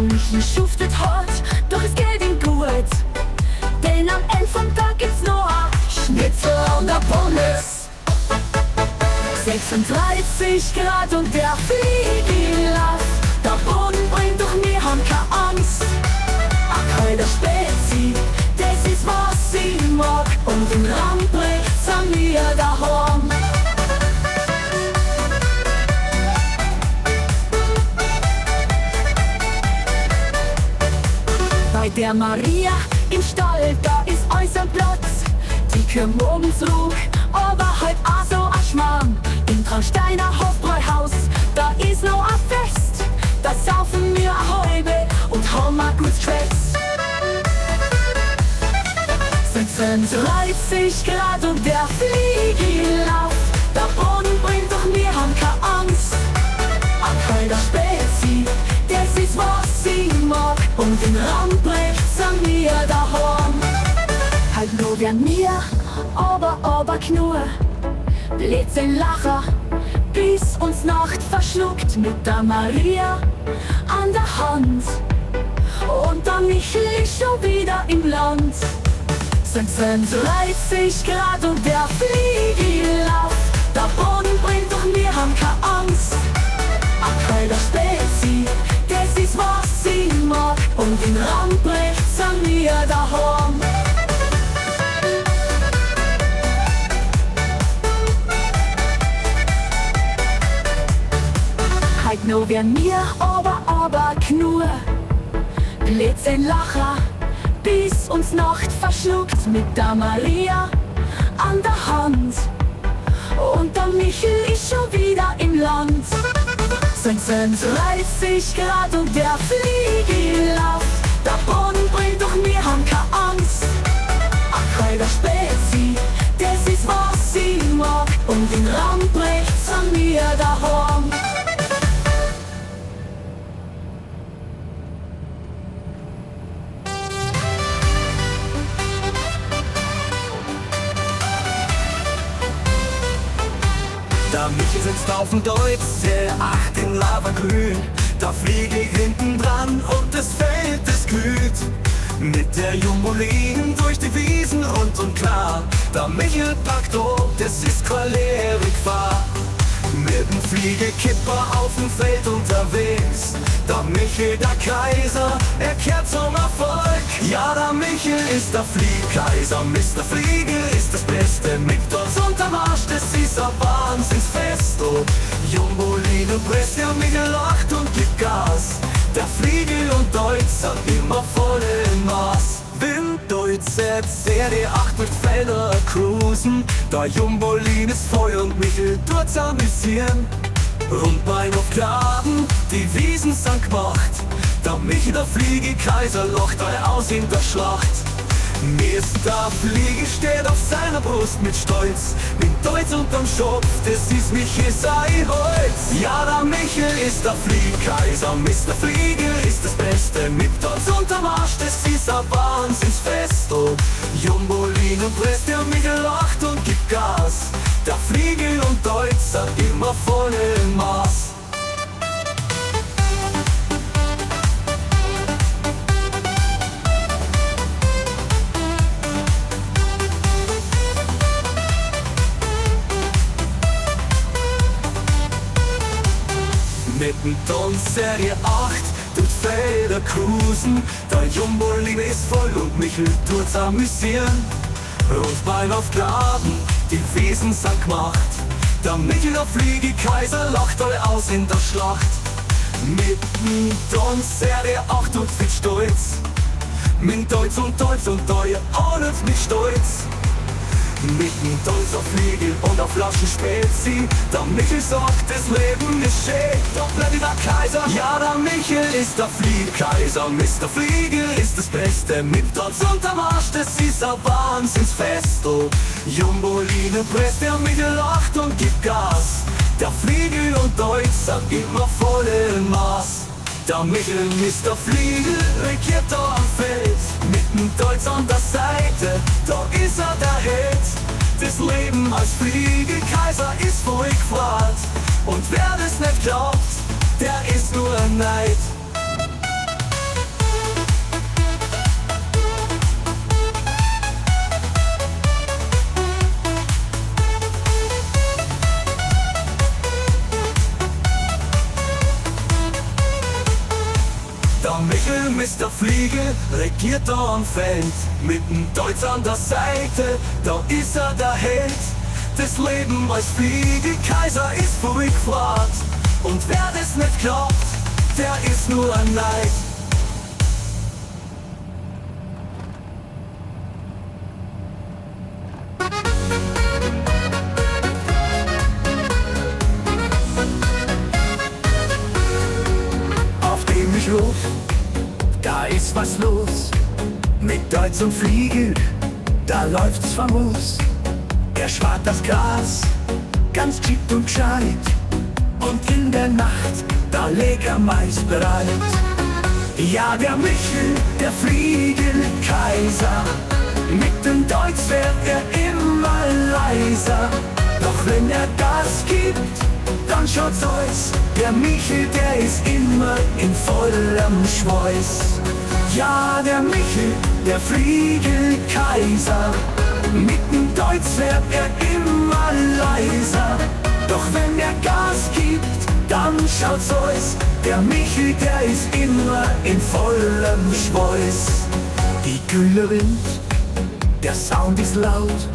der Michi schuftet hart, doch es geht ihm gut. Denn am Ende vom Tag gibt's noch ein Schnitzel und ein Pommes. 36 Grad und der Fliege lacht. Der Boden brennt, doch wir haben keine Angst. Ein kalter Spezi, das ist was ich mag. Und im Ramprecht sind wir daheim. Bei der Maria im Stall, da ist unser Platz. Die Kühe morgens ruhig, aber halt auch so ein Schmarrn. Im Traunsteiner Hofbräuhaus, da ist noch ein Fest. Da saufen wir eine halbe und haben ein gutes Geschwätz. 35 Grad und der Fliege läuft. Der Boden brennt, doch wir haben keine Angst. Ein kalter Spezi, das ist was ich mag. Und in Ramprecht sind wir daheim. Halt nur werden wir, aber nur Blödsinn lachen, bis uns Nacht verschluckt. Mit der Maria an der Hand und der Michel ist schon wieder im Land. Sind 30 Grad und der Fliege läuft. Der Boden brennt, doch wir haben keine Angst. Ein kalter Spezi, das ist was ich mag. Und in Ramprecht sind wir daheim. Halt nur werden wir, aber nur Blödsinn lachen, bis uns Nacht verschluckt. Mit der Maria an der Hand und der Michel ist schon wieder im Land. Sind 30 Grad und der Fliege läuft. Der Boden brennt, doch wir haben keine Angst. Ein kalter Spezi, das ist was ich mag. Und in Ramprecht sind wir daheim. Der Michi sitzt auf dem Deutz, der 8 in Lavagrün. Da fliege ich hinten dran und das Feld ist kühlt. Mit der Jumbolin durch die Wiesen rund und klar. Der Michel packt ob, das ist keine Lehrigfahr. Mit dem Fliegekipper auf dem Feld unterwegs. Der Michel, der Kaiser, er kehrt zum Erfolg. Ja, der Michel ist der Fliegkaiser, Mr. Fliege ist das Beste. Mit uns unterm Arsch, das ist ein Wahnsinnsfest. Oh, Jumboline presst, der Michel lacht und gibt Gas. Der Fliege und Deutz hat immer volle Maß. Winddeutz jetzt Serie 8 mit Felder cruisen. Der Jumbolin ist voll und Michel tut's amüsieren. Rundbein auf Graben, die Wiesen sind gemacht. Der Michel, der Fliegekaiser, lacht euch aus in der Schlacht. Mr. Fliege steht auf seiner Brust mit Stolz. Mit Deutz unterm Schopf, das ist Michel sein Holz. Ja, der Michel ist der Fliegkaiser, Mr. Fliege ist das Beste. Mit uns unterm Arsch, das ist ein Wahnsinnsfest. Oh, Jumbolin und presst, der Michel lacht und gibt Gas. Der Fliege und Deutz hat immer volle Maß. Mittendrin Serie 8 tut Felder cruisen. Der Jumbolin ist voll und Michel tut's amüsieren. Rundbein auf Graben, die Wiesen sind gemacht. Der Michel, der Fliegekaiser, lacht euch aus in der Schlacht. Mittendrin Serie 8 tut fit stolz. Mit Deutz und euer ahnet mich stolz. Mittendrin auf Fliege und auf Flaschen Spezi. Der Michel sagt, das Leben ist schön, doch bleibt der Kaiser. Ja, der Michel ist der Fliegkaiser, Mr. Fliege ist das Beste. Mit uns unterm Arsch, das ist ein Wahnsinnsfest. Oh, Jumboline presst, der Michel lacht und gibt Gas. Der Fliege und Deutz sind immer volle Maß. Der Michel, Mr. Fliege, regiert da am Feld. Mit dem Deutz an der Seite, da ist er der Held. Das Leben als Fliegekaiser ist voll gefragt. Und wer das nicht glaubt, der ist nur ein Neid. Michel, Mr. Fliege, regiert da am Feld. Mit dem Deutsch an der Seite, da ist er der Held. Das Leben als Fliegekaiser ist verrückt gefragt. Und wer das nicht glaubt, der ist nur ein Neid. Auf dem ich ruf, da ist was los. Mit Deutsch und Fliege, da läuft's famos. Er schwart das Gras, ganz cheap und gescheit. Und in der Nacht, da leg er meist bereit. Ja, der Michel, der Fliegenkaiser, mit dem Deutsch wär er immer leiser. Doch wenn er Gas gibt, dann schaut's aus. Der Michel, der ist immer in vollem Schweiß. Ja, der Michel, der Fliegenkaiser, mit dem Deutsch wär er immer leiser. Doch wenn er Gas gibt, dann schaut's aus. Der Michel, der ist immer in vollem Schweiß. Die Kühle Wind, der Sound ist laut.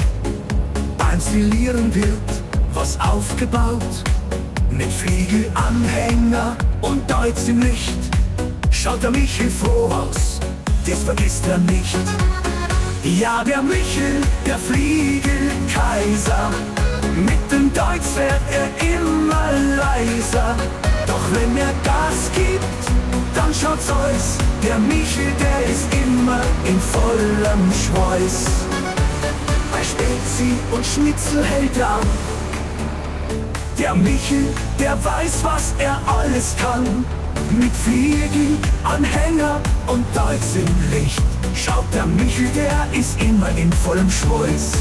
Beim Stilieren wird was aufgebaut. Mit Fliegelanhänger und Deutsch im Licht schaut der Michel froh aus, das vergisst er nicht. Ja, der Michel, der Fliegenkaiser, mit dem Deutsch wär er immer leiser. Doch wenn er Gas gibt, dann schaut's aus. Der Michel, der ist immer in vollem Schweiß. Bei Spezi und Schnitzel hält er an. Der Michel, der weiß, was er alles kann. Mit Fliegelanhänger und Deutsch im Licht schaut der Michel, der ist immer in vollem Schweiß.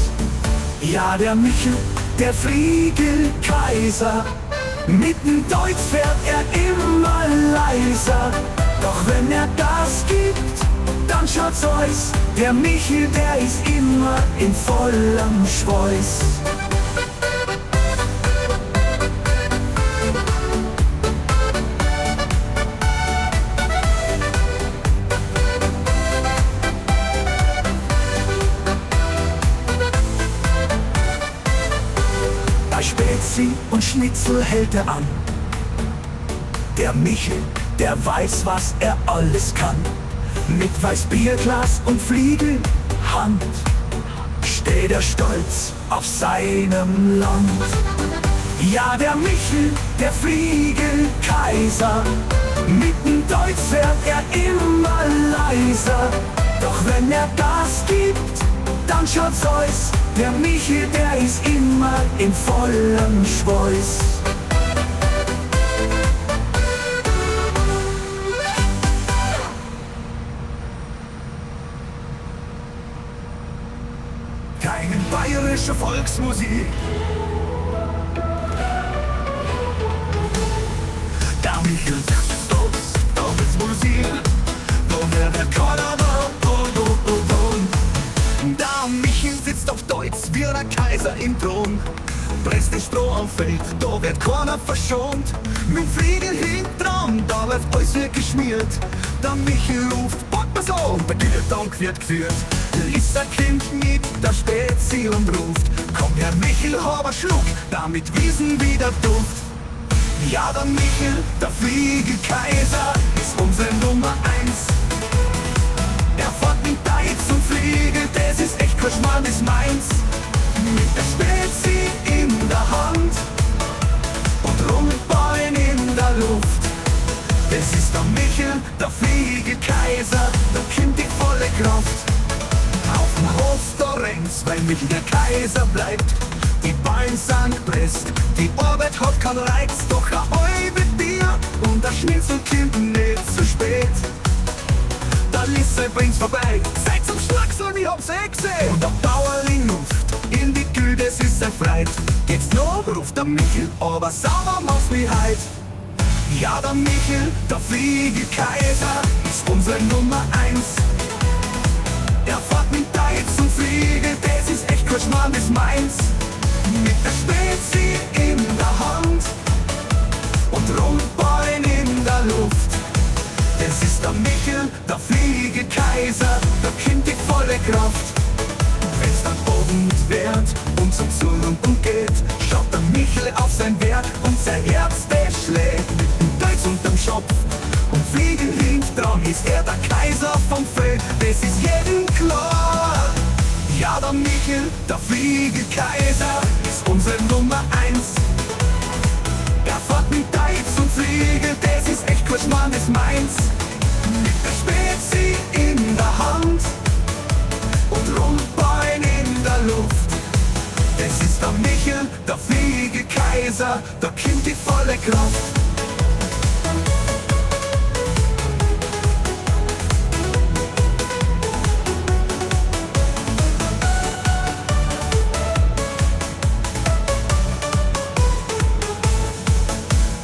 Ja, der Michel, der Fliegenkaiser, mit dem Deutsch fährt er immer leiser. Doch wenn er Gas gibt, dann schaut's aus. Der Michel, der ist immer in vollem Schweiß. Spezi und Schnitzel hält er an. Der Michel, der weiß, was er alles kann. Mit Weißbierglas und Fliegelhand steht er stolz auf seinem Land. Ja, der Michel, der Fliegenkaiser, mit dem Deutsch fährt er immer leiser. Doch wenn er Gas gibt, dann schaut's aus. Der Michel, der ist immer in vollem Schweiß. Keine bayerische Volksmusik. Der Michel sagt stolz, da wird's Musik. Da wird keiner da. Der Michel sitzt auf Deutsch wie ein Kaiser im Thron. Presst den Stroh am Feld, da wird keiner verschont. Mit Fliegel hintran, da wird alles wie geschmiert. Der Michel ruft, pack mal's an, bei dir Dank wird geführt. Lies ein Kind mit der Spezi und ruft, komm Herr Michel, hab ein Schluck, damit wiesen wieder Duft. Ja, der Michel, der Fliegenkaiser, ist unsere Nummer 1. Er fährt mit Deutsch und Fliege, das ist echt kein Schmarrn, das ist meins. Mit der Spezi in der Hand und Rumballen in der Luft. Das ist der Michel, der Fliegenkaiser, da kommt die volle Kraft. Auf dem Hof da rennt's, weil Michel der Kaiser bleibt. Die Ballen sind gepresst, die Arbeit hat keinen Reiz. Doch ein halbe Bier und der Schnitzel kommt nicht zu spät. Der Lisse bringt's vorbei, seid zum Schlagsel, ich hab's gesehen. Und der Bauerling ruft, in die Kühe, das ist sein Freit. Jetzt noch ruft der Michel, aber sauber macht's wie heut. Ja, der Michel, der Fliegenkaiser, ist unsere Nummer 1. Er fährt mit Deutsch und Fliege, das ist echt kein Schmarrn, das ist meins. Mit der Spezi in der Hand und Rundballen in der Luft. Das ist der Michel, der Fliegekaiser, der Kind die volle Kraft. Wenn's dann Abend wird und zum Surren geht, schaut der Michel auf sein Werk und sein Herz, der schlägt mit dem Deutsch unterm Schopf. Und Fliegen hinten dran ist er der Kaiser vom Feld, das ist jedem klar. Ja, der Michel, der Fliegekaiser, ist unsere Nummer 1. Er fährt mit Deutsch und Fliege, das ist echt gut, Mann, ist meins. Mit der Spezi in der Hand und Rundbein in der Luft. Das ist der Michel, der Fliegekaiser, der Kind die volle Kraft.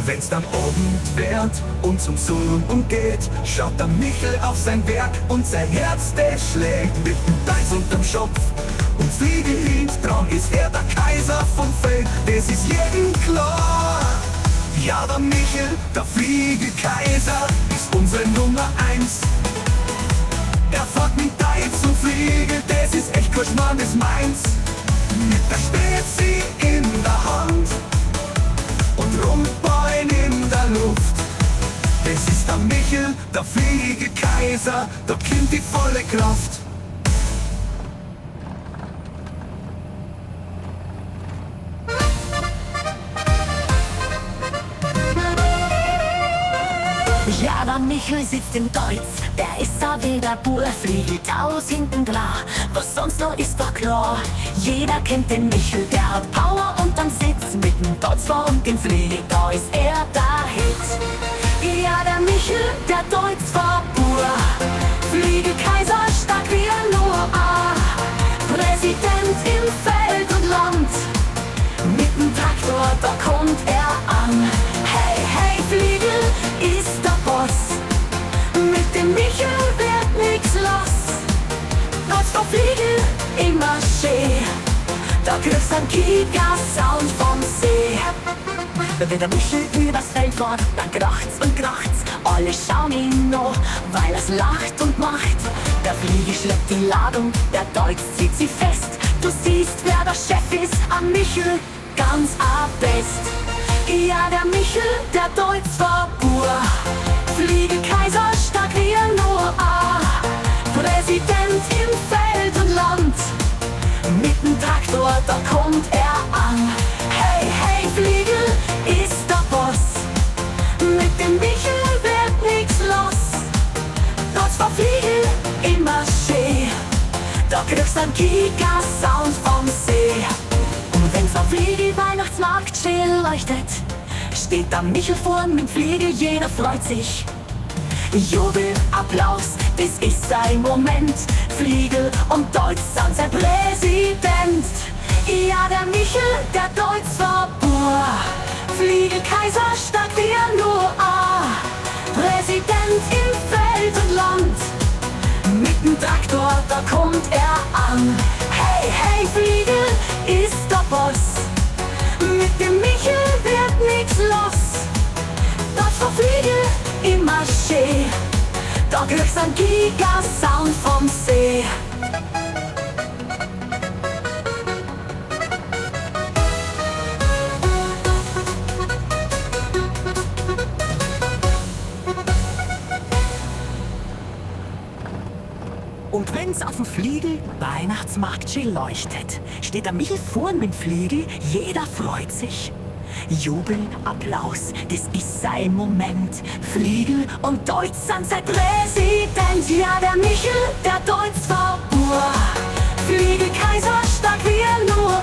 Wenn's dann Abend wird und zum Surren geht, schaut der Michel auf sein Werk und sein Herz, der schlägt mit dem Deiß unterm Schopf. Und Fliege hinten dran ist er der Kaiser vom Feld, das ist jedem klar. Ja, der Michel, der Fliegekaiser, ist unsere Nummer 1. Er fährt mit Deiz und Fliege, das ist echt gut, Mann, ist meins. Mit der Spezi in der Hand und Rundbein in der Luft. Das ist der Michel, der Fliegekaiser, der Kind die volle Kraft. Ja, der Michel sitzt im Deutz, der ist da wie der Bur, fliegt aus hinten klar, was sonst noch ist doch klar. Jeder kennt den Michel, der hat Power unterm Sitz, mit dem Deutz vor und dem Flieg, da ist er der Hit. Ja, der Michel, der Deutz vor Bur, Fliegekaiser, stark wie er nur Präsident im Feld und Land, mit dem Traktor, da kommt er an. Hey, hey, Fliegel ist der Boss, mit dem Michel wird nix los. Trotz der Fliegel immer schön, da kriegst ein Giga-Sound vom See. Wenn der Michel übers Feld fährt, dann kracht's und kracht's, alle schauen ihn noch, weil er's lacht und macht. Der Fliege schleppt die Ladung, der Deutz zieht sie fest. Du siehst, wer der Chef ist, am Michel ganz am best. Ja, der Michel, der Deutz vor Bur, Fliegekaiser, stark wie er nur Präsident im Feld und Land, mit dem Traktor, da kommt er an. Hey, hey, Fliegel ist der Boss, mit dem Michel wird nix los. Trotz der Fliegel immer schön, da kriegst ein Giga-Sound vom See. Und wenn's am Fliegel Weihnachtsmarkt still leuchtet, steht der Michel vorn mit dem Fliegel, jeder freut sich. Jubel, Applaus, das ist sein Moment. Fliegel und Deutz sind sein Präsident. Ja, der Michel, der Deutz vor Bur, Fliegekaiser, stark wie er nur Präsident im Feld und Land, mit dem Traktor, da kommt er an. Hey, hey, Fliegel ist der Boss, mit dem Michel wird nix los. Dort vor Fliegel immer schön, da kriegst ein Giga-Sound vom See. Und wenn's auf dem Fliegel Weihnachtsmarkt schön leuchtet, steht der Michel vorn mit dem Fliegel, jeder freut sich. Jubel, Applaus, das ist sein Moment. Fliegel und Deutz sind sein Präsident. Ja, der Michel, der Deutz vor Bur, Fliegekaiser, stark wie er nur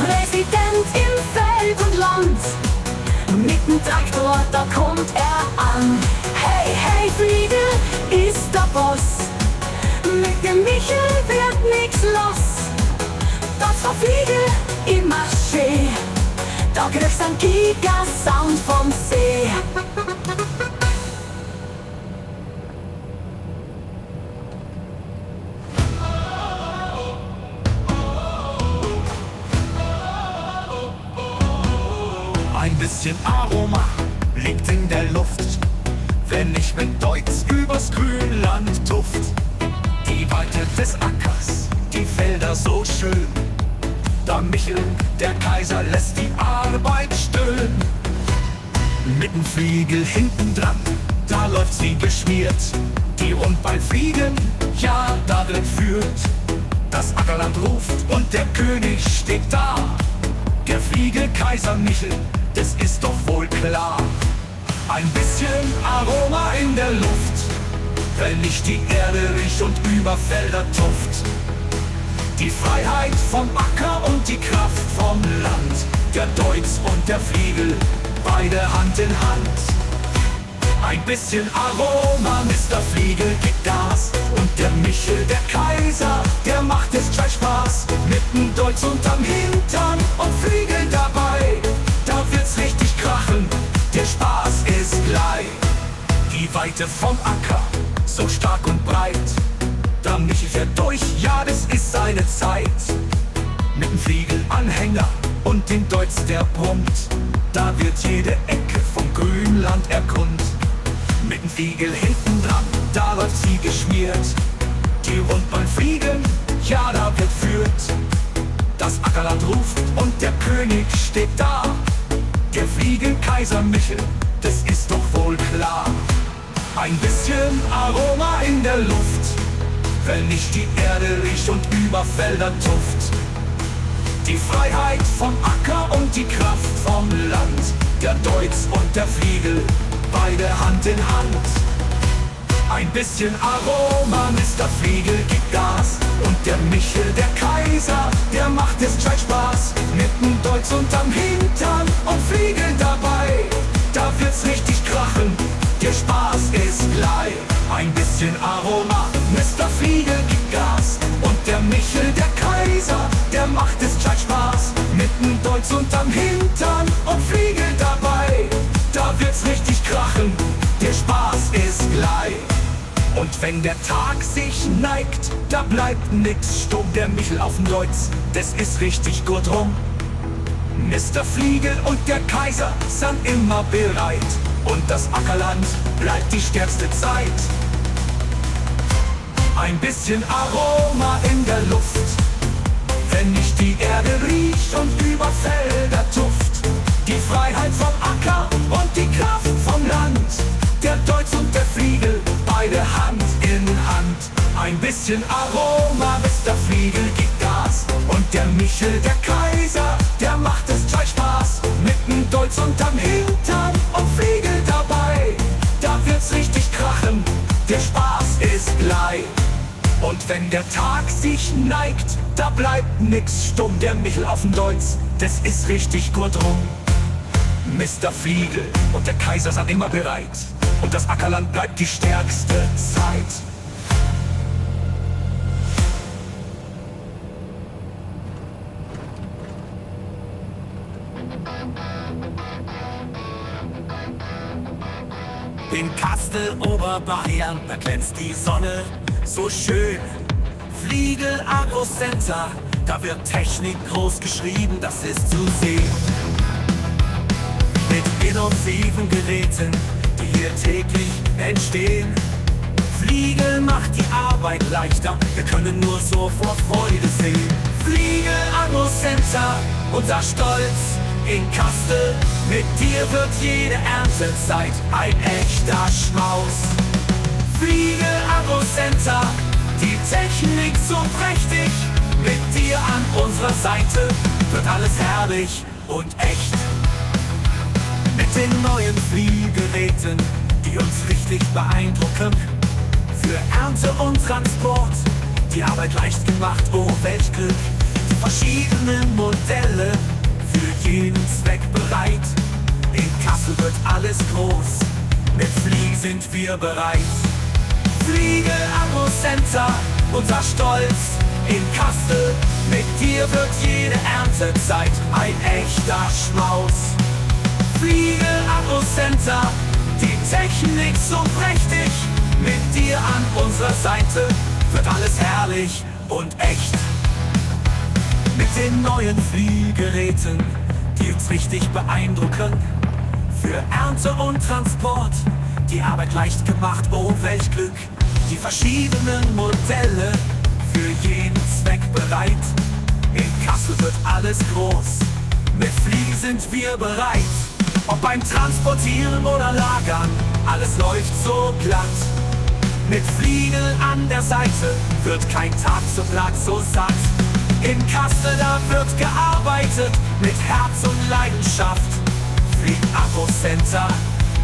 Präsident im Feld und Land, mit dem Traktor, da kommt er an. Hey, hey, Fliegel ist der Boss, mit dem Michel wird nix los. Dort vor Fliegel immer schön, da kriegst ein Giga-Sound vom See. Ein bisschen Aroma liegt in der Luft, wenn ich mit Deutsch Deutz übers Grünland tuft. Die Weite des Ackers, die Felder so schön. Da Michel, der Kaiser, lässt die Arbeit stöhnen. Mit'm Fliegel hinten dran, da läuft sie geschmiert. Die Rundballfliegen, ja, da wird führt. Das Ackerland ruft und der König steht da. Der Fliegelkaiser Michel, das ist doch wohl klar. Ein bisschen Aroma in der Luft, wenn nicht die Erde riecht und über Felder tuft. Die Freiheit vom Acker und die Kraft vom Land. Der Deutz und der Fliegel, beide Hand in Hand. Ein bisschen Aroma, Mr. Fliegel gibt Gas. Und der Michel, der Kaiser, der macht es gleich Spaß. Mit'm Deutz unterm Hintern und Fliegel dabei. Da wird's richtig krachen, der Spaß ist gleich. Die Weite vom Acker, so stark und breit. Da Michel fährt durch, ja, das ist seine Zeit. Mit'm Fliegelanhänger und dem Deutz, der brummt. Da wird jede Ecke vom Grünland erkundet. Mit'm Fliegel hinten dran, da läuft sie geschmiert. Die Rundballfliegen, ja, da wird führt. Das Ackerland ruft und der König steht da. Der Fliegelkaiser Michel, das ist doch wohl klar. Ein bisschen Aroma in der Luft, wenn nicht die Erde riecht und über Felder tuft. Die Freiheit vom Acker und die Kraft vom Land. Der Deutz und der Fliegel, beide Hand in Hand. Ein bisschen Aroma, Mr. Fliegel gibt Gas. Und der Michel, der Kaiser, der macht es gleich Spaß. Mit'm Deutz unterm Hintern und Fliegel dabei. Da wird's richtig krachen, der Spaß ist gleich. Ein bisschen Aroma, Mr. Fliegel gibt Gas. Und der Michel, der Kaiser, der macht es gleich Spaß. Mit'm Deutz unterm Hintern und Fliegel dabei. Da wird's richtig krachen, der Spaß ist gleich. Und wenn der Tag sich neigt, da bleibt nix stumm. Der Michel auf dem Deutz, das ist richtig gut rum. Mr. Fliegel und der Kaiser sind immer bereit. Und das Ackerland bleibt die stärkste Zeit. Ein bisschen Aroma in der Luft, wenn nicht die Erde riecht und über Felder tuft. Die Freiheit vom Acker und die Kraft vom Land. Der Deutz und der Fliegel, beide Hand in Hand. Ein bisschen Aroma, Mr. Fliegel gibt Gas. Und der Michel, der Kaiser, der macht es gleich Spaß. Mit'm Deutz unterm Hintern und Fliegel dabei. Da wird's richtig krachen, der Spaß ist gleich. Und wenn der Tag sich neigt, da bleibt nix stumm. Der Michel auf dem Deutz, das ist richtig gut rum. Mr. Fliegel und der Kaiser sind immer bereit. Und das Ackerland bleibt die stärkste Zeit. In Kastel Oberbayern, da glänzt die Sonne so schön. Fliegel Agrocenter, da wird Technik groß geschrieben, das ist zu sehen. Mit innovativen Geräten, die hier täglich entstehen. Fliegel macht die Arbeit leichter, wir können nur so vor Freude sehen. Fliegel Agrocenter, unser Stolz in Kastel. Mit dir wird jede Erntezeit ein echter Schmaus. Fliegel Agrocenter, die Technik so prächtig. Mit dir an unserer Seite wird alles herrlich und echt. Mit den neuen Fliegeräten, die uns richtig beeindrucken. Für Ernte und Transport, die Arbeit leicht gemacht, oh Weltglück. Die verschiedenen Modelle, für jeden Zweck bereit. In Kassel wird alles groß, mit Flieg sind wir bereit. Fliegel Agrocenter, unser Stolz in Kassel. Mit dir wird jede Erntezeit ein echter Schmaus. Fliegel Agrocenter, die Technik so prächtig. Mit dir an unserer Seite wird alles herrlich und echt. Mit den neuen Fliegeräten, die uns richtig beeindrucken. Für Ernte und Transport, die Arbeit leicht gemacht, oh welch Glück. Die verschiedenen Modelle, für jeden Zweck bereit. In Kassel wird alles groß, mit Fliegen sind wir bereit. Ob beim Transportieren oder Lagern, alles läuft so glatt. Mit Fliegel an der Seite wird kein Tag so platt, so satt. In Kassel, da wird gearbeitet mit Herz und Leidenschaft. Flieg Akku Center,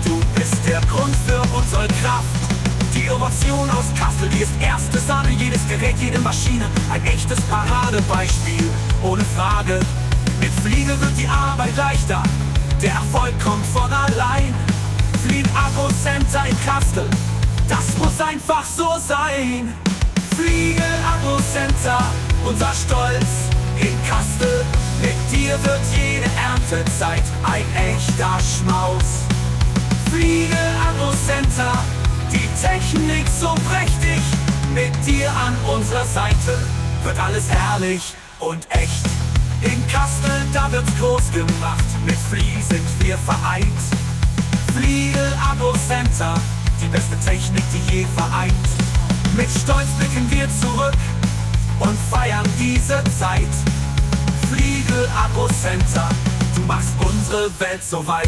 du bist der Grund für unsere Kraft. Die Innovation aus Kassel, die ist erste Sahne. Jedes Gerät, jede Maschine, ein echtes Paradebeispiel, ohne Frage. Mit Fliege wird die Arbeit leichter, der Erfolg kommt von allein. Flieg Akku Center in Kassel, das muss einfach so sein. Fliege Akku Center, unser Stolz in Kassel. Mit dir wird jede Erntezeit ein echter Schmaus. Fliege Akku Center, die Technik so prächtig. Mit dir an unserer Seite wird alles herrlich und echt. In Kassel, da wird's groß gemacht, mit Fliege sind wir vereint. Fliege Akku Center, die beste Technik, die je vereint. Mit Stolz blicken wir zurück und feiern diese Zeit. Fliege Akku Center, du machst unsere Welt so weit.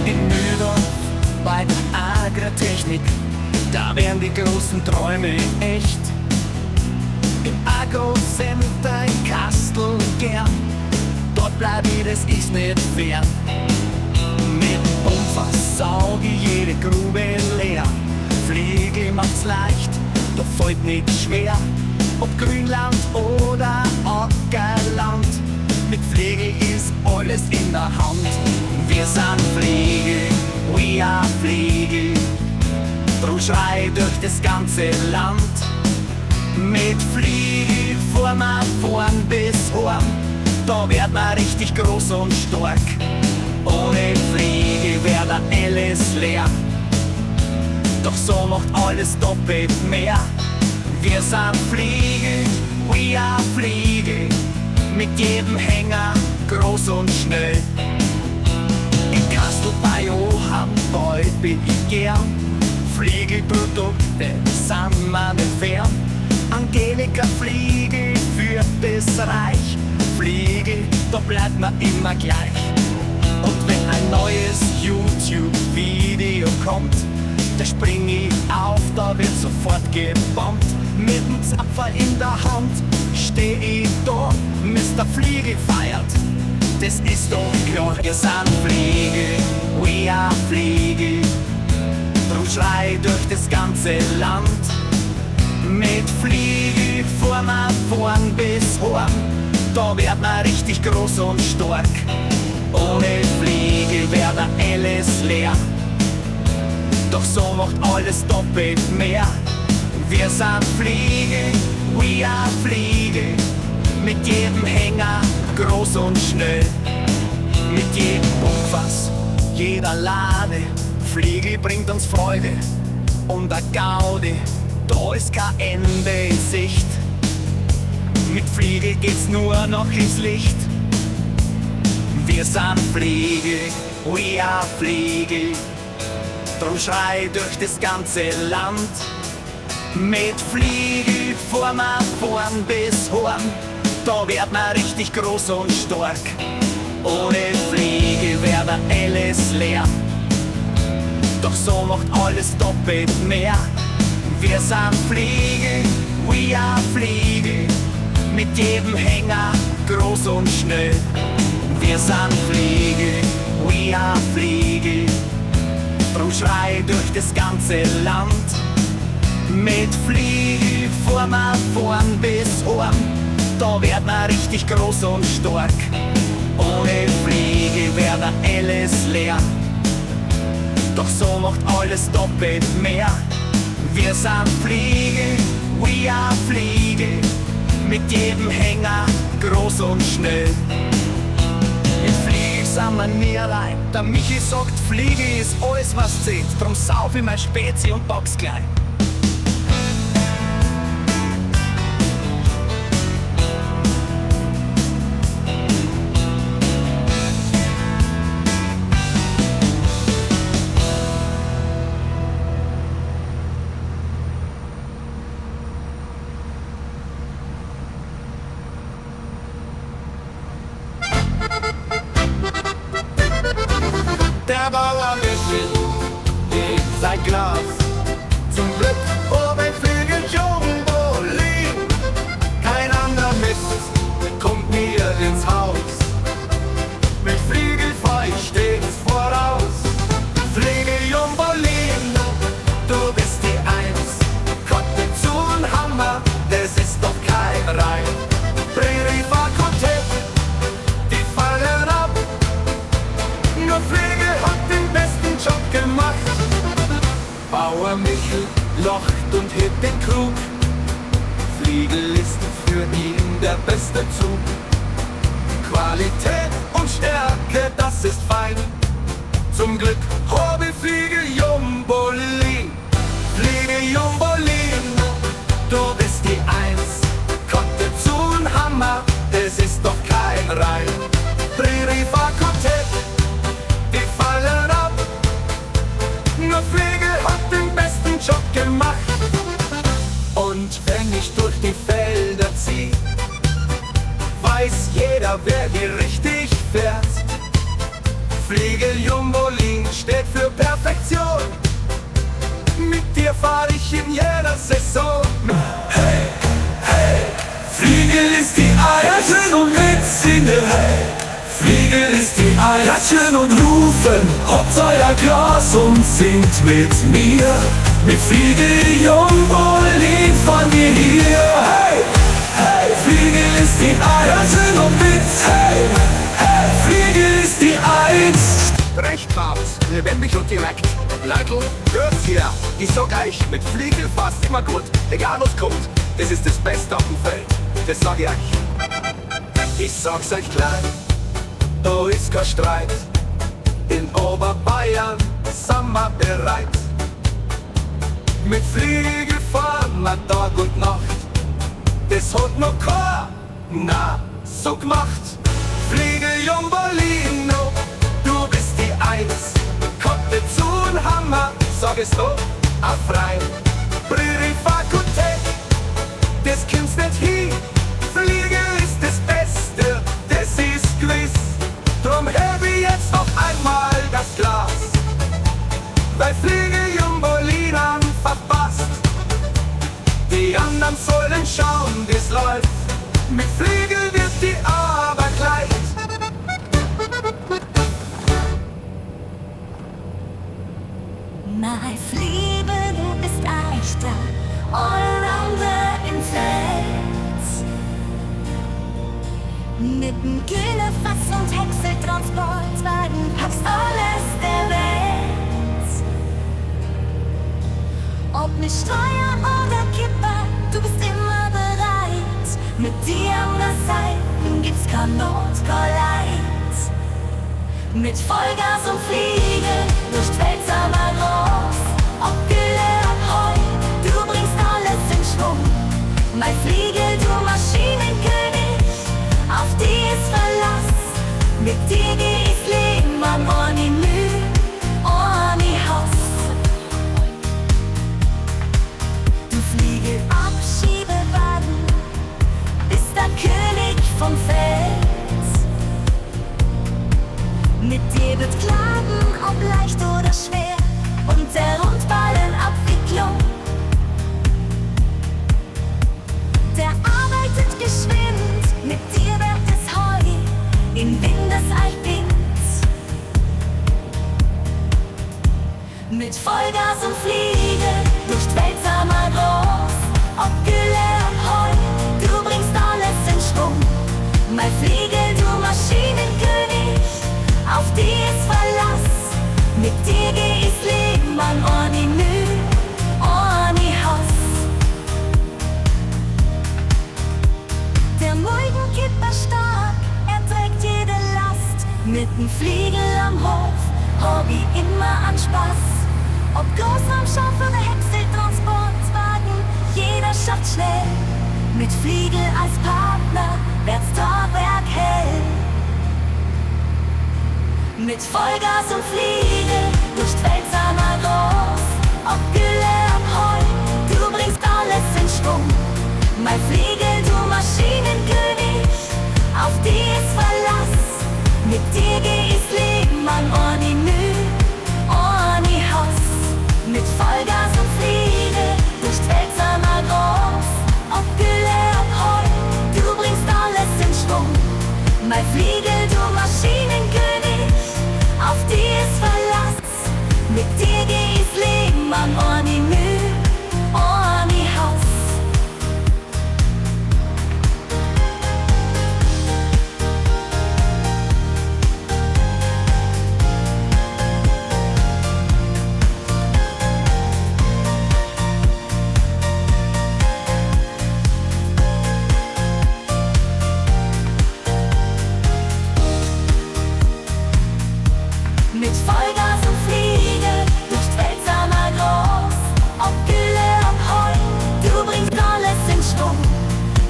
In Mühldorf bei der Agrartechnik, da werden die großen Träume echt. Im Akku Center in Kassel gern, dort bleib ich, das ist nicht fair. Mit Umfass sauge ich jede Grube leer. Fliege macht's leicht, doch fällt nicht schwer. Ob Grünland oder Ackerland, mit Fliege ist alles in der Hand. Wir sind Fliege, we are Fliege, drum schrei durch das ganze Land. Mit Fliege fahren wir vorn bis heim, da werd man richtig groß und stark. Ohne Fliege wär dann alles leer, doch so macht alles doppelt mehr. Wir sind Fliege, we are Fliege, mit jedem Hänger groß und schnell. In Kassel bei Johann bald bin ich gern, Fliegeprodukte sind mir nicht fern. Angelika Fliege führt bis Reich, Fliege, da bleibt man immer gleich. Und wenn ein neues YouTube-Video kommt, da spring ich auf, da wird sofort gebombt. Mit dem Zapfer in der Hand steh ich da, Mr. Fliege feiert, das ist doch klar. Wir sind Fliege, we are Fliege, drum schrei durch das ganze Land. Mit Fliege fahren wir vorn bis heim, da werd man richtig groß und stark. Ohne Fliege wär da alles leer, doch so macht alles doppelt mehr. Wir sind Fliege, we are Fliege, mit jedem Hänger groß und schnell. Mit jedem Buchfass, jeder Lade, Fliege bringt uns Freude und a Gaudi, da ist kein Ende in Sicht. Mit Fliege geht's nur noch ins Licht. Wir sind Fliege, we are Fliege, drum schrei durch das ganze Land. Mit Fliege fahren wir vorn bis heim, da werd man richtig groß und stark. Ohne Fliege wär da alles leer, doch so macht alles doppelt mehr. Wir sind Fliege, we are Fliege, mit jedem Hänger groß und schnell. Wir sind Fliege, we are Fliege, drum schrei durch das ganze Land. Mit Fliege fahren wir vorn bis heim, da werd man richtig groß und stark. Ohne Fliege wär da alles leer, doch so macht alles doppelt mehr. Wir sind Fliege, we are Fliege, mit jedem Hänger groß und schnell. In Fliege sind wir nie allein, der Michi sagt, Fliege ist alles was zählt, drum sauf ich mein Spezi und pack's gleich. der Bauer Michel in sein Glas. Zum Glück oben Flügel Jumbolin, kein anderer Mist kommt mir ins Haus. Mit Flügel fahr ich stets voraus. Fliegel Jumbolin, du bist die Eins. Kotte zu und Hammer, das ist doch kein Reim. Prärie war Quartett, die fallen ab. Nur Fliegel hat den besten Job gemacht. Bauer Michel locht und hebt den Krug. Fliegel ist für ihn der beste Zug. Qualität und Stärke, das ist fein. Zum Glück Hobby Fliegel Jumbolin. Fliegel Jumbolin, du bist die Eins. Kotte zu und Hammer, das ist doch kein Reim. Prärie war Quartett, die fallen ab. Nur Fliegel hat den besten Job gemacht. Und wenn ich durch die Felder zieh, weiß jeder, wer hier richtig fährt. Fliegel Jumbolin steht für Perfektion. Mit dir fahr ich in jeder Saison. Hey, hey, Fliegel ist die Eierchen und mitsingen. Hey, Fliegel ist die Eierchen und rufen, hobt euer Glas und singt mit mir. Mit Fliegel Jumbolin von mir hier. Hey, hey, Fliegel ist die Eierchen und mit. Hey, hey, Fliegel ist die Eins. Recht macht's, lebendig und direkt. Leitl, hört's hier, ich sag euch, mit Fliegel fast immer gut. Egal was kommt, das ist das Beste auf dem Feld. Das sag ich euch. Ich sag's euch gleich, da ist kein Streit. In Oberbayern sind wir bereit. Mit Fliegel fahren wir Tag und Nacht. Das hat noch keiner so gemacht. Fliegel Jumbolino, du bist die Eins. Kotte zu und Hammer, sag es doch, a frei. Prärie Fakultät, das kommt's nicht hin. Fliegel ist das Beste, das ist gewiss. Drum heb ich jetzt noch einmal das Glas, weil Fliegel Jumbolin verpasst. Die anderen sollen schauen, wie's läuft. Mit Fliegel wird die Arbeit leicht. Mein Fliegel, du bist echter Allrounder im Feld. Mit dem Güllefass und Häckseltransportwagen packst alles der Welt. Ob mit Steuer oder Kipper, du bist immer bereit. Mit dir an der Seite gibt's kein Not, kein Leid. Mit Vollgas und Fliegel durch die Welt sind wir groß. Ob Gülle, ob Heu, du bringst alles in Schwung. Mein Fliegel, du Maschinenkönig, auf die ist Verlass. Mit dir geh ich's Leben an ohne Mühe, ohne Hass. Du Fliegel Abschiebewagen, bist der König vom Feld. Mit dir wird klagen, ob leicht oder schwer, und der Rundballenabwicklung. Der arbeitet geschwind, mit dir wird es Heu in Windeseilwind. Mit Vollgas und Fliege durch die Welt sind wir groß. Ob Gülle und Heu, du bringst alles in Schwung. Mein Fliegel, du Maschinenkönig, auf die ist Verlass. Mit dir geh ich's Leben an ohne Mühe, ohne Hass. Der Muldenkipper stark, er trägt jede Last. Mit dem Fliegel am Hof, Hobby immer an Spaß. Ob Großraumschauf oder Häckseltransportwagen, jeder schafft schnell. Mit Fliegel als Partner wird's Torwerk hell. Mit Vollgas und Fliege durch die Welt sind wir groß. Ob Gülle, ob Heu, du bringst alles in Schwung. Mein Fliegel, du Maschinenkönig, auf die ist Verlass. Mit dir geh ich's Leben an ohne Mühe,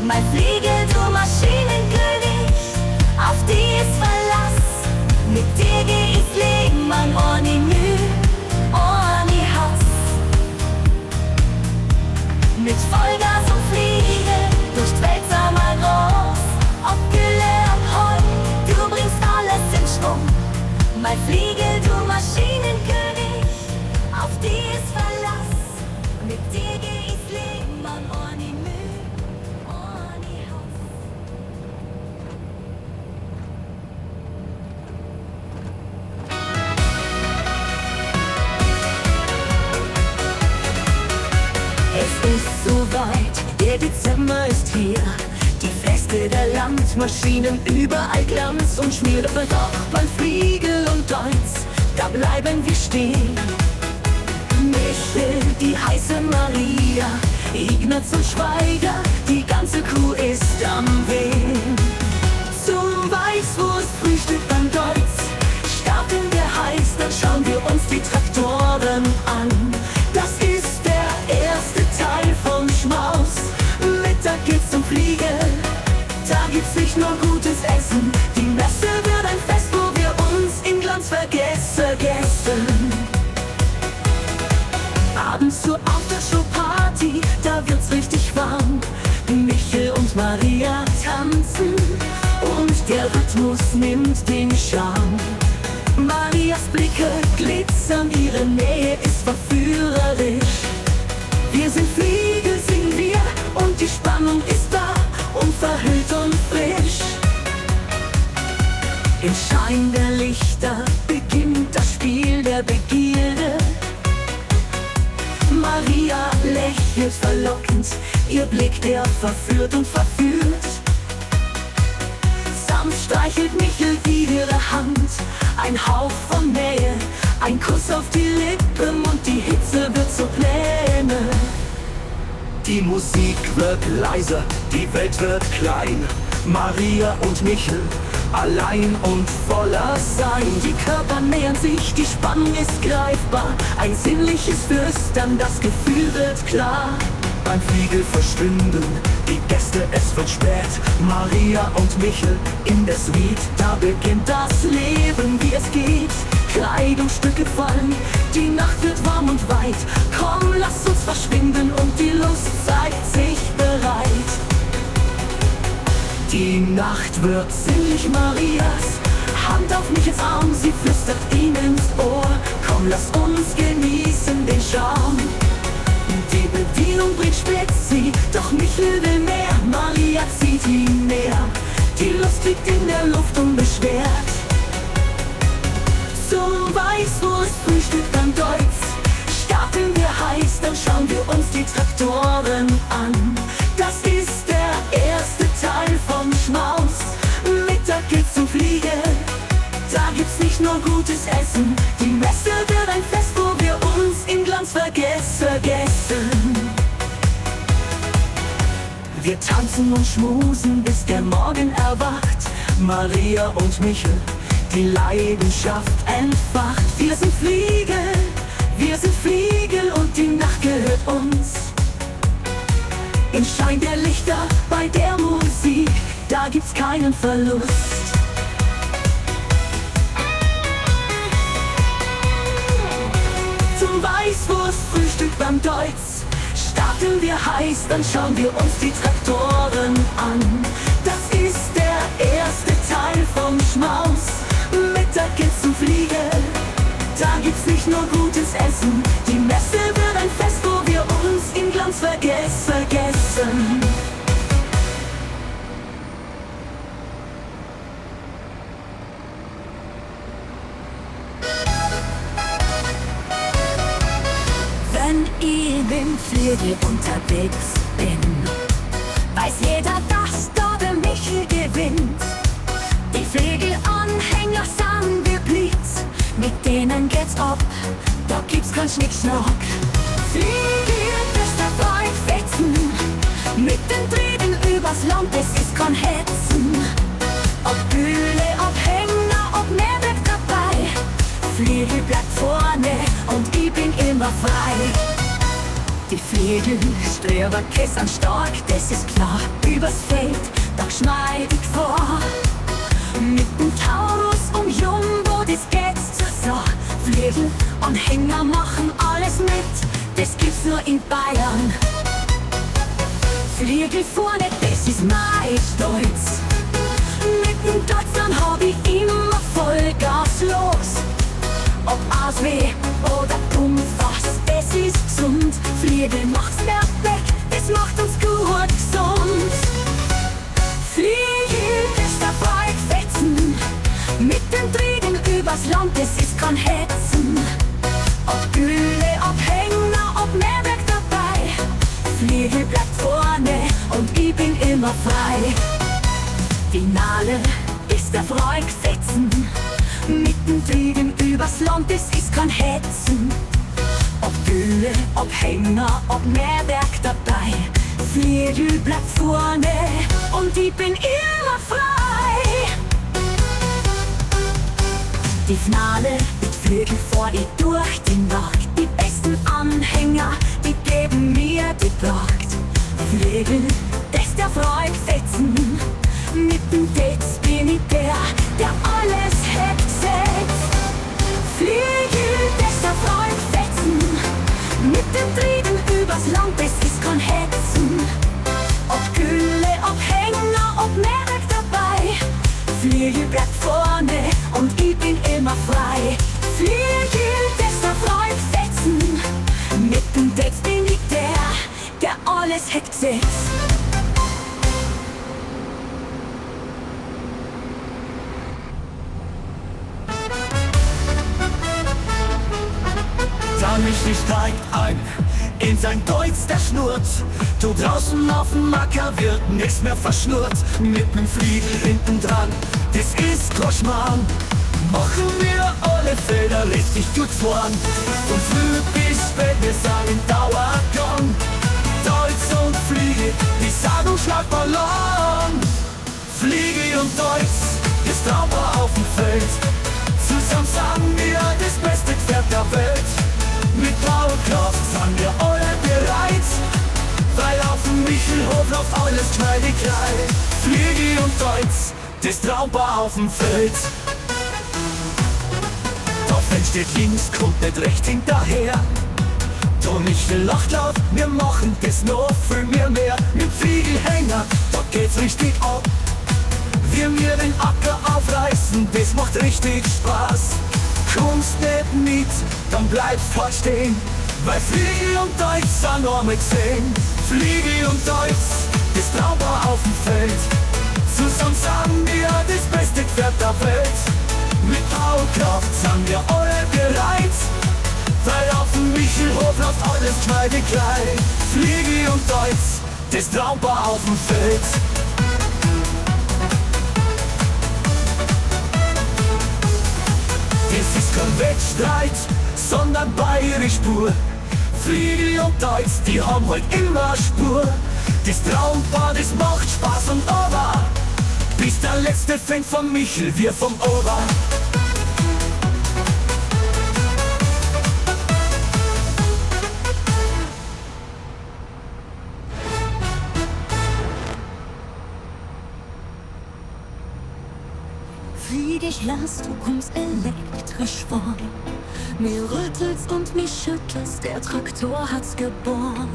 Mein Fliegel, du Maschinenkönig, auf die ist Verlass. Mit dir geh ich fliegen, Mann, ohne Mühe, ohne Hass. Mit Vollgas und Fliege, durch die Welt sag mal groß. Ob Gülle, ob Heu, du bringst alles in Schwung. Mein Fliegel, du Maschinenkönig, auf die ist Verlass. Mit dir geh ich fliegen, Mann, ohne Mühe, ohne Hass. Es ist soweit, der Dezember ist hier. Die Feste der Landmaschinen, überall Glanz und Schmier. Doch beim Fliegel und Deutz, da bleiben wir stehen. Michel, die heiße Maria, Ignaz und Schweiger, die ganze Crew ist am Wehen. Zum Weißwurstfrühstück beim Deutz starten wir heiß, dann schauen wir uns die Traktoren an. Das ist der erste Teil vom Schmaus. Mittag geht's zum Fliegen, da gibt's nicht nur gutes Essen. Die Messe wird ein Fest, wo wir uns in Glanz vergessen. Abends zur Aftershow-Party, da wird's richtig warm. Michel und Maria tanzen und der Rhythmus nimmt den Charme. Marias Blicke glitzern, ihre Nähe ist verführerisch. Wir sind Fliegel, singen wir, und die Spannung ist da, unverhüllt und frisch. Im Schein der Lichter beginnt das Spiel der Begierde. Maria lächelt verlockend, ihr Blick, der verführt und verführt. Sanft streichelt Michel ihre Hand, ein Hauch von Nähe, ein Kuss auf die Lippen und die Hitze wird zur Pläne. Die Musik wird leiser, die Welt wird klein. Maria und Michel, allein und voller Sein. Die Körper nähern sich, die Spannung ist greifbar. Ein sinnliches Flüstern, das Gefühl wird klar. Beim Fliegel verschwinden die Gäste, es wird spät. Maria und Michel in der Suite, Da beginnt das Leben, wie es geht. Kleidungsstücke fallen, die Nacht wird warm und weit. Komm, lass uns verschwinden und die Lust zeigt sich bereit. Die Nacht wird sinnlich, Marias Hand auf Michels Arm, sie flüstert ihm ins Ohr. Komm, lass uns genießen den Charme. Die Bedienung bringt Spezi, doch Michel will mehr. Maria zieht ihn näher, die Lust liegt in der Luft unbeschwert. Zum Weißwurstfrühstück beim Deutz starten wir heiß, dann schauen wir uns die Traktoren an. Das ist der erste Teil vom Schmaus. Mittag geht's zum Fliegen, da gibt's nicht nur gutes Essen. Die Messe wird ein Fest, wo wir uns in Glanz vergessen. Wir tanzen und schmusen, bis der Morgen erwacht. Maria und Michel, die Leidenschaft entfacht. Wir sind Fliegel und die Nacht gehört uns. Im Schein der Lichter, bei der Musik, da gibt's keinen Verlust. Zum Weißwurstfrühstück beim Deutz starten wir heiß, dann schauen wir uns die Traktoren an. Das ist der erste Teil vom Schmaus. Mittag geht's zum Fliegen, da gibt's nicht nur gutes Essen. Die Messe wird ein Fest, wo wir uns in Glanz vergessen. Wenn ich im Fliegel unterwegs bin, weiß jeder, dass da der Michel gewinnt. Die Flegelanhänger sind wie Blitz, mit denen geht's ab, da gibt's kein Schnickschnack. Fliege durch der Wald fetzen, mit den Trieben übers Land, es ist kein Hetzen. Ob Bühle, ob Hänger, ob Mehrweg dabei, Fliege bleibt vorne und ich bin immer frei. Die Fliegel streben Kissen stark, das ist klar. Übers Feld, da geschmeidig vor. Mit dem Taurus und Jumbo, das geht's zur Sache. Fliegel und Hänger machen alles mit, das gibt's nur in Bayern. Fliegel vorne, das ist mein Stolz. Mit dem Deutschland hab ich immer Vollgas los. Ob Ausweh oder Umfass, es ist gesund. Fliegel macht's perfekt, es macht uns gut gesund. Fliegel ist der Fetzen, mit dem Trieben übers Land, es ist kein Hetzen. Ob Gülle, ob Hänger, ob Mehrwerk dabei, Fliegel bleibt vorne und ich bin immer frei. Finale ist der Fetzen, mit dem Trieben übers Land, es ist kein Hetzen. Ob Gülle, ob Hänger, ob Mehrwerk dabei, Fliegel bleibt vorne und ich bin immer frei. Die Finale mit Fliegel vor ich durch den Markt. Die besten Anhänger, die geben mir die Pracht. Fliegel, das der Fetzen, mit dem Tetz bin ich der alles setzt. Fliegel, das der Fetzen, mit dem Trieben übers Land, es ist kein Hetzen. Ob Gülle, ob Hänger, ob Mehrwerk dabei, Fliegel bleibt vorne und ich bin immer frei. Fliegel, das der Fetzen, mit dem Tetz bin ich der alles setzt. Der Michel steigt ein in sein Deutz, der schnurrt. Du draußen auf dem Acker wird nichts mehr verschnurrt. Mit nem Fliegel hinten dran, das ist Groschmann. Machen wir alle Felder richtig gut voran. Von früh bis spät, wir sagen Dauergang. Deutz und Fliege, die sagen Schlagballon. Fliege und Deutz, ist Trauber auf dem Feld. Zusammen sagen wir das beste Pferd der Welt. Mit Baukraft sind wir alle bereit, weil auf dem Michelhof läuft alles geschmeidig gleich. Fliege und Deutz, das Traumpaar auf dem Feld. Der Feld steht links, kommt nicht recht hinterher. Der Michel lacht laut, wir machen das noch viel mehr. Mit Fliegelhänger, da geht's richtig ab. Wir mir den Acker aufreißen, das macht richtig Spaß. Kommst nicht mit, dann bleib fort stehen, weil Fliegel und Deutz sind einmal gesehen. Fliegel und Deutz, das Traumpaar auf dem Feld. Zusammen sagen wir das beste Pferd der Welt. Mit Baukraft sind wir alle bereit, weil auf dem Michelhof läuft alles geschmeidig gleich. Fliegel und Deutz, das Traumpaar auf dem Feld. Das ist kein Wettstreit, sondern bayerisch pur. Fliegel und Deutz, die haben halt immer Spur. Das Traumpaar, das macht Spaß und aber, bis der letzte fängt vom Michel, wir vom Ober. Flieg ich lass, du kommst elektrisch vor. Mir rüttelst und mich schüttelst, der Traktor hat's geboren.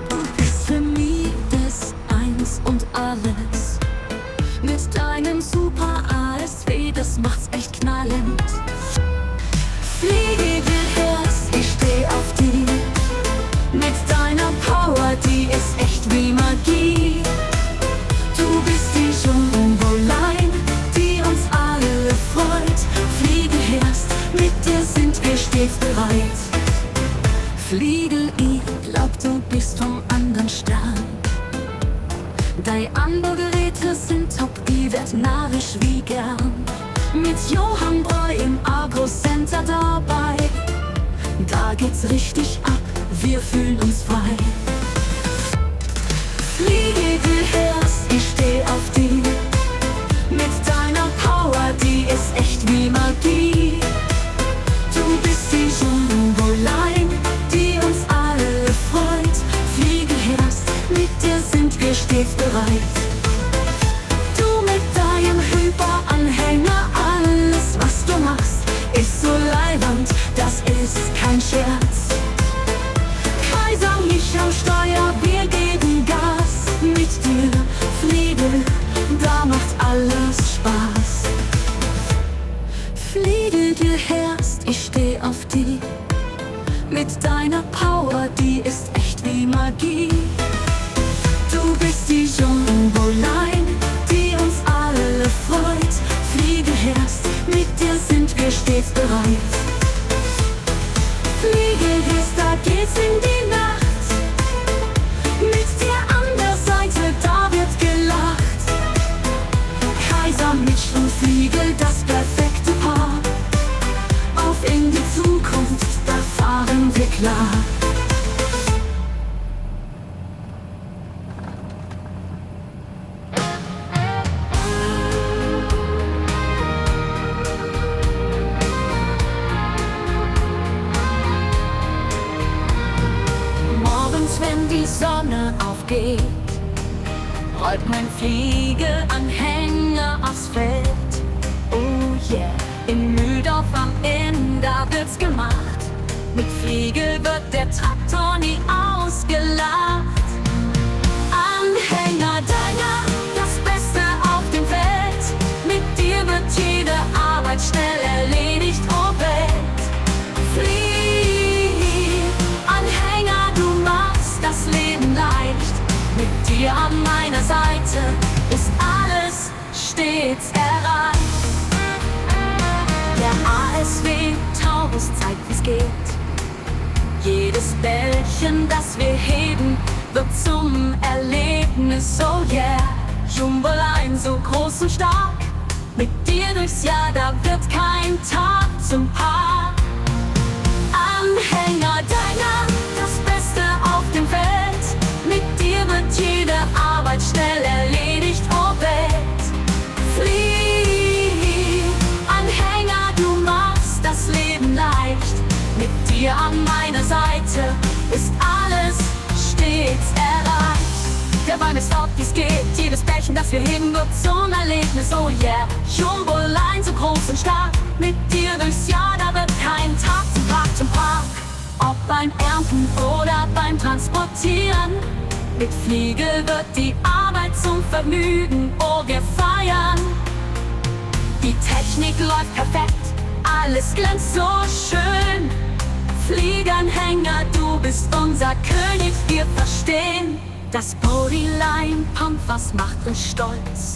Du bist für mich das Eins und Alles. Mit deinem Super ASW, das macht's echt knallend. Fliege, du hörst, ich steh auf die. Mit deiner Power, die ist echt wie Magie. Du bist die Jumbo-Line, die uns alle freut. Fliege herst, mit dir sind wir stets bereit. Fliegel, ich glaub, du bist vom anderen Stern. Deine Anbaugeräte sind top, die werd narrisch wie gern. Mit Johann Breu im Agro-Center dabei. Da geht's richtig ab, wir fühlen uns frei. Fliege, du hörst, ich steh auf die. Mit deiner Power, die ist echt wie Magie. Du bist die Jumbo-Line, die uns alle Du mit deinem Hyperanhänger, alles was du machst, ist so leiwand, das ist kein Scherz. Kaiser Michael Steuer, wir geben Gas. Mit dir, Fliegel, da macht alles Spaß. Fliegel, du herrschst, ich steh auf die. Mit deiner Power, die ist echt wie Magie. Du bist die Jumbo-Line, die uns alle freut. Fliegel herrschst, mit dir sind wir stets bereit. Fliegel herrschst, da geht's in die Nacht. Mit dir an der Seite, da wird gelacht. Kaiser, Mitch und Fliegel, das perfekte Paar. Auf in die Zukunft, da fahren wir klar. Morgens, wenn die Sonne aufgeht, rollt mein Fliegelanhänger aufs Feld. Oh yeah, in Mühldorf am Inn, da wird's gemacht. Mit Fliegel wird der Traktor nie ausgelacht. Anhänger deiner, das Beste auf dem Feld. Mit dir wird jede Arbeit schnell erledigt, oh Welt. Flieg, Anhänger, du machst das Leben leicht. Mit dir an meiner Seite ist alles stets erreicht. Der ASW Taurus zeigt, wie's geht. Jedes Bällchen, das wir heben, wird zum Erlebnis, oh yeah. Jumbo-Line, so groß und stark. Mit dir durchs Jahr, da wird kein Tag zum Paar. Anhänger deiner, das Beste auf dem Feld. Mit dir wird jede Arbeit schnell erledigt, oh Welt. Flieg, Anhänger, du machst das Leben leicht. Mit dir an meiner Seite ist alles stets erreicht. Der Wein ist fort, wie's geht. Jedes Bällchen, das wir heben, wird zum Erlebnis, oh yeah. Jumbo-Line, so groß und stark. Mit dir durchs Jahr, da wird kein Tag zum Park, zum Park. Ob beim Ernten oder beim Transportieren. Mit Fliegel wird die Arbeit zum Vergnügen, oh wir feiern. Die Technik läuft perfekt, alles glänzt so schön. Flieganhänger, du bist unser König, wir verstehen. Das Bodyline pumpt, was macht uns stolz.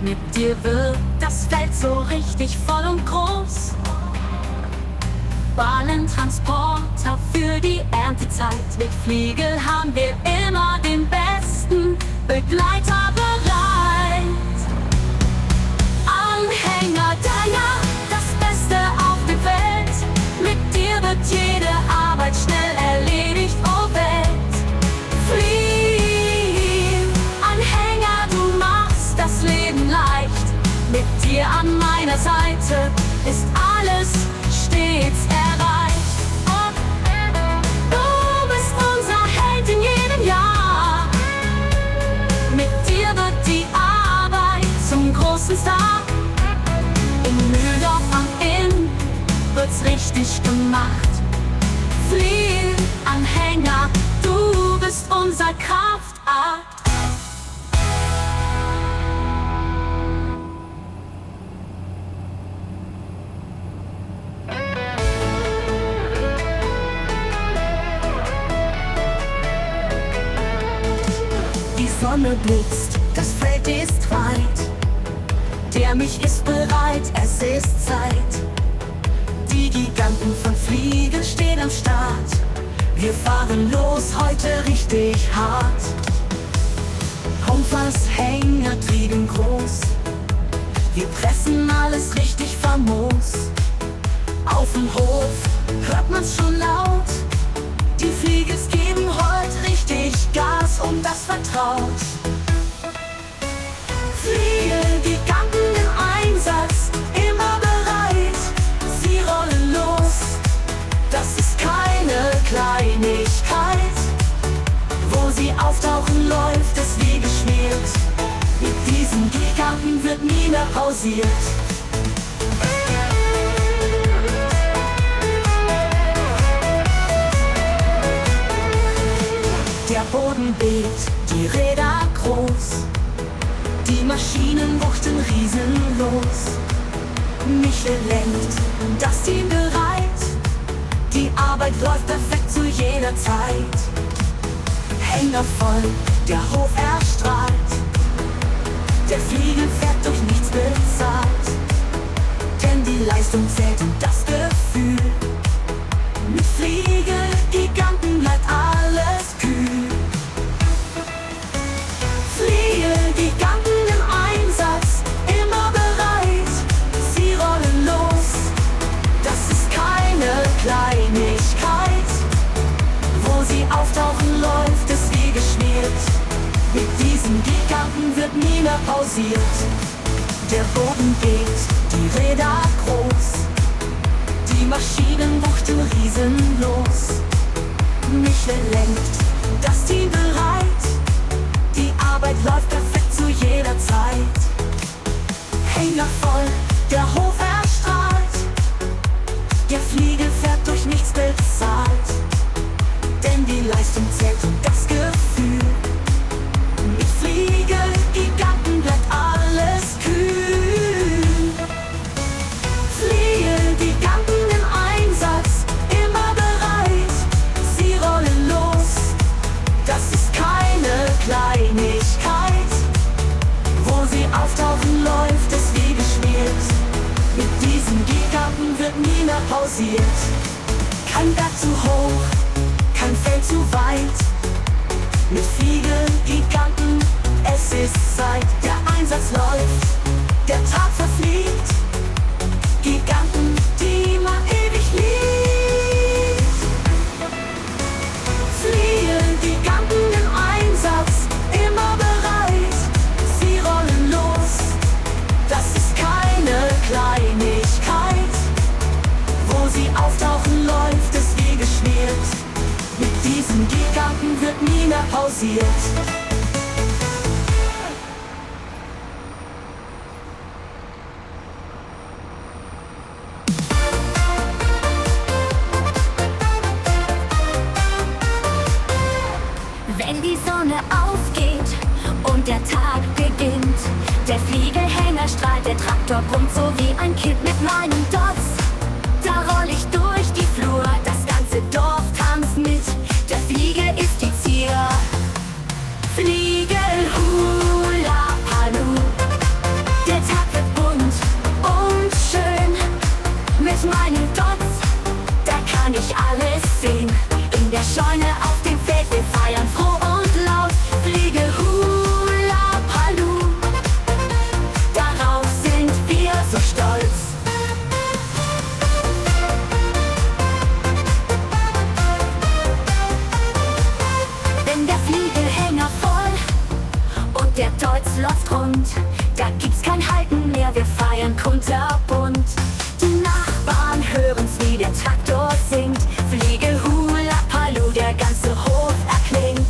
Mit dir wird das Feld so richtig voll und groß. Ballentransporter für die Erntezeit. Mit Fliegel haben wir immer den besten Begleiter bereit. Anhänger deiner, das Beste auf dem Feld. Mit dir wird jede Arbeit schnell erledigt, oh Welt. Flieg, Anhänger, du machst das Leben leicht. Mit dir an meiner Seite ist alles stets erreicht. Du bist unser Held in jedem Jahr. Mit dir wird die Arbeit zum großen Star. In Mühldorf am Inn wird's richtig gemacht. Flieg, Anhänger, du bist unser Kraftakt. Die Sonne blitzt, das Feld ist weit. Der Mich ist bereit, es ist Zeit. Die Giganten von Fliegel stehen am Start. Wir fahren los, heute richtig hart. Kompasshänger trieben groß. Wir pressen alles richtig famos. Auf dem Hof hört man's schon laut. Die Fliegels geben heute richtig Gas und das vertraut. Fliegelgiganten im Einsatz, immer bereit. Sie rollen los, das ist keine Kleinigkeit. Wo sie auftauchen, läuft es wie geschmiert. Giganten wird nie mehr pausiert. Der Boden bebt, die Räder groß, die Maschinen wuchten riesenlos. Michel lenkt, das Team bereit, die Arbeit läuft perfekt zu jeder Zeit. Hänger voll, der Hof erstrahlt, der Fliegel fährt durch nichts bezahlt. Denn die Leistung zählt und das Gefühl, mit Fliegelgiganten bleibt alles kühl. Fliegelgiganten im Einsatz, immer bereit, sie rollen los. Das ist keine Kleinigkeit, wo sie auftauchen, läuft es wie geschmiert. Mit diesen Giganten wird nie mehr pausiert. Der Boden bebt, die Räder groß, die Maschinen wuchten riesenlos. Michel lenkt, das Team bereit, die Arbeit läuft perfekt zu jeder Zeit. Hänger voll, der Hof erstrahlt, der Fliegel fährt durch nichts bezahlt. Denn die Leistung zählt und das Gefühl, mit Fliegelgiganten bleibt alles kühl. Fliegelgiganten im Einsatz, immer bereit, sie rollen los. Das ist keine Kleinigkeit, wo sie auftauchen, läuft es wie geschmiert. Mit diesen Giganten wird nie mehr pausiert. Kein Berg zu hoch, kein Feld zu weit. Mit Fliegelgiganten, es ist Zeit. Der Einsatz läuft, der Tag verfliegt. Giganten, die man ewig liebt. Fliegelgiganten im Einsatz, immer bereit, sie rollen los. Das ist keine Kleinigkeit, wo sie auftauchen, läuft es wie geschmiert. Mit diesen Giganten wird nie mehr pausiert. Wenn die Sonne aufgeht und der Tag beginnt, der Fliegelhänger strahlt, der Traktor brummt so wie ein Kind mit meinen Dots. Da roll ich durch die Flur, das ganze Dorf tanzt mit, der Flieger ist die Zier. Fliegel, Hula, Palu, der Tag wird bunt und schön. Mit meinen Dots, da kann ich alles sehen. In der Scheune auf dem Feld, wir feiern froh und laut. Fliegel, Hula, Palu, darauf sind wir so stolz. Wenn der Fliegelhänger voll und der Deutz läuft rund, da gibt's kein Halten mehr, wir feiern kunterbunt. Die Nachbarn hören's, wie der Traktor singt. Fliegel, Hula, Palu, der ganze Hof erklingt.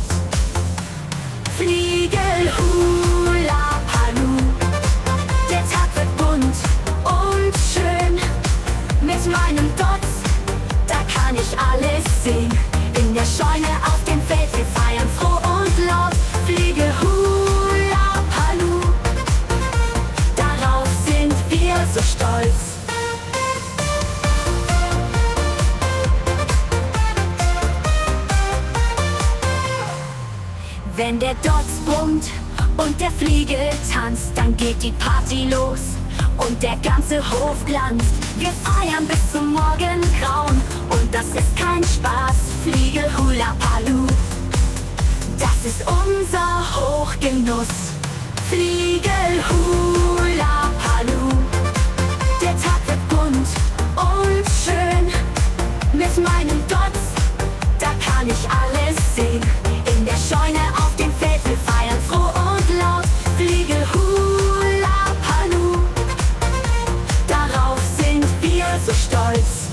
Fliegel, Hula, Palu, der Tag wird bunt und schön. Mit meinem Dots, da kann ich alles sehen. In der Scheune auf dem Feld, wir feiern froh und laut. Fliegel, Hula, Palu, darauf sind wir so stolz. Wenn der Dots brummt und der Fliegel tanzt, dann geht die Party los und der ganze Hof glanzt. Wir feiern bis zum Morgengrauen und das ist kein Spaß. Fliegel, Hula, Palu, das ist unser Hochgenuss. Fliegel, Hula, Palu, der Tag wird bunt und schön. Mit meinen Dots, da kann ich alles sehen. In der Scheune auf dem Feld, wir feiern froh und laut. Fliegel, Hula, Palu, darauf sind wir so stolz.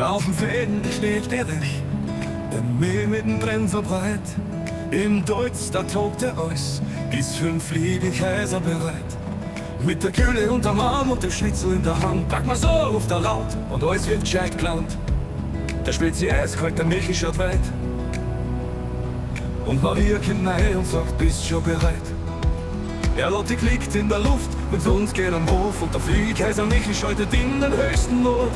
Auf dem Fäden steht der Rech, der Mehl mittendrin so breit. Im Deutz, da tobt euch, ist für 'n Fliegekaiser bereit. Mit der Kühle unterm Arm und dem Schnitzel in der Hand, pack mal so ruft er laut und alles wird gescheit gelangt. Der Spezi eiskalt, der Milch schaut weit. Und Maria kommt rein und sagt, bist schon bereit? Er Lottig liegt in der Luft, mit uns geht am Hof und der Fliegekaiser Michel schaltet in den höchsten Not.